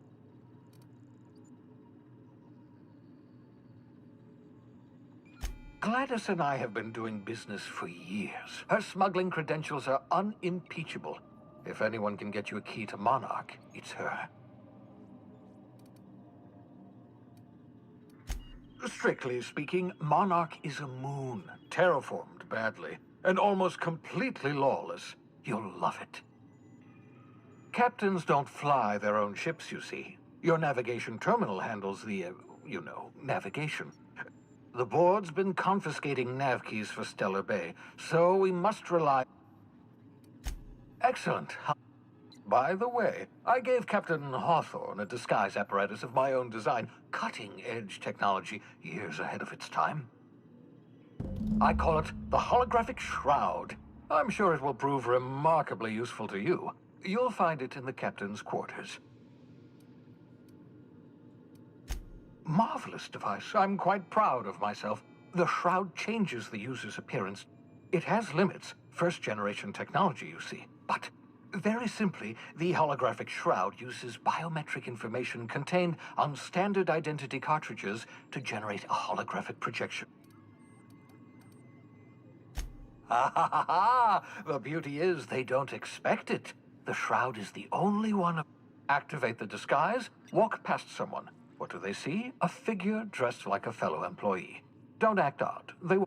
Gladys and I have been doing business for years. Her smuggling credentials are unimpeachable. If anyone can get you a key to Monarch, it's her. Strictly speaking, Monarch is a moon, terraformed badly, and almost completely lawless. You'll love it. Captains don't fly their own ships, you see. Your navigation terminal handles the, navigation. The board's been confiscating nav keys for Stellar Bay, so we must rely... Excellent. By the way, I gave Captain Hawthorne a disguise apparatus of my own design, cutting-edge technology years ahead of its time. I call it the Holographic Shroud. I'm sure it will prove remarkably useful to you. You'll find it in the captain's quarters. Marvelous device. I'm quite proud of myself. The shroud changes the user's appearance. It has limits. first-generation technology, you see. But very simply, the holographic shroud uses biometric information contained on standard identity cartridges to generate a holographic projection. Ah ha ha ha! The beauty is they don't expect it. The shroud is the only one. Activate the disguise, walk past someone. What do they see? A figure dressed like a fellow employee. Don't act odd. They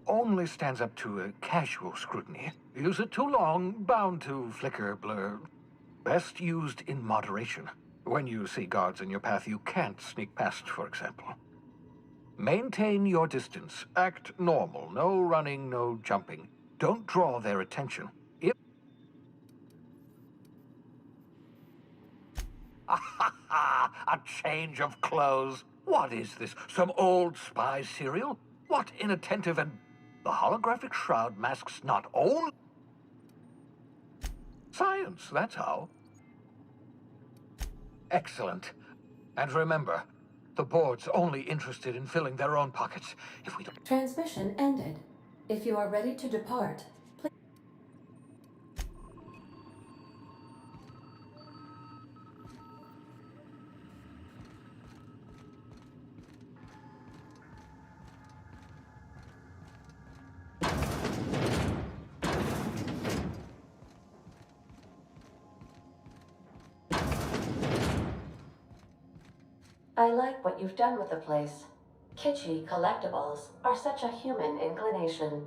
only stands up to a casual scrutiny. Use it too long, bound to flicker, blur. Best used in moderation. When you see guards in your path you can't sneak past, for example. Maintain your distance. Act normal. No running, no jumping. Don't draw their attention. If... A change of clothes. What is this? Some old spy serial? What inattentive and... The holographic shroud masks not only... Science, that's how. Excellent. And remember, the board's only interested in filling their own pockets. If we don't... Transmission ended. If you are ready to depart, please... I like what you've done with the place. Kitschy collectibles are such a human inclination.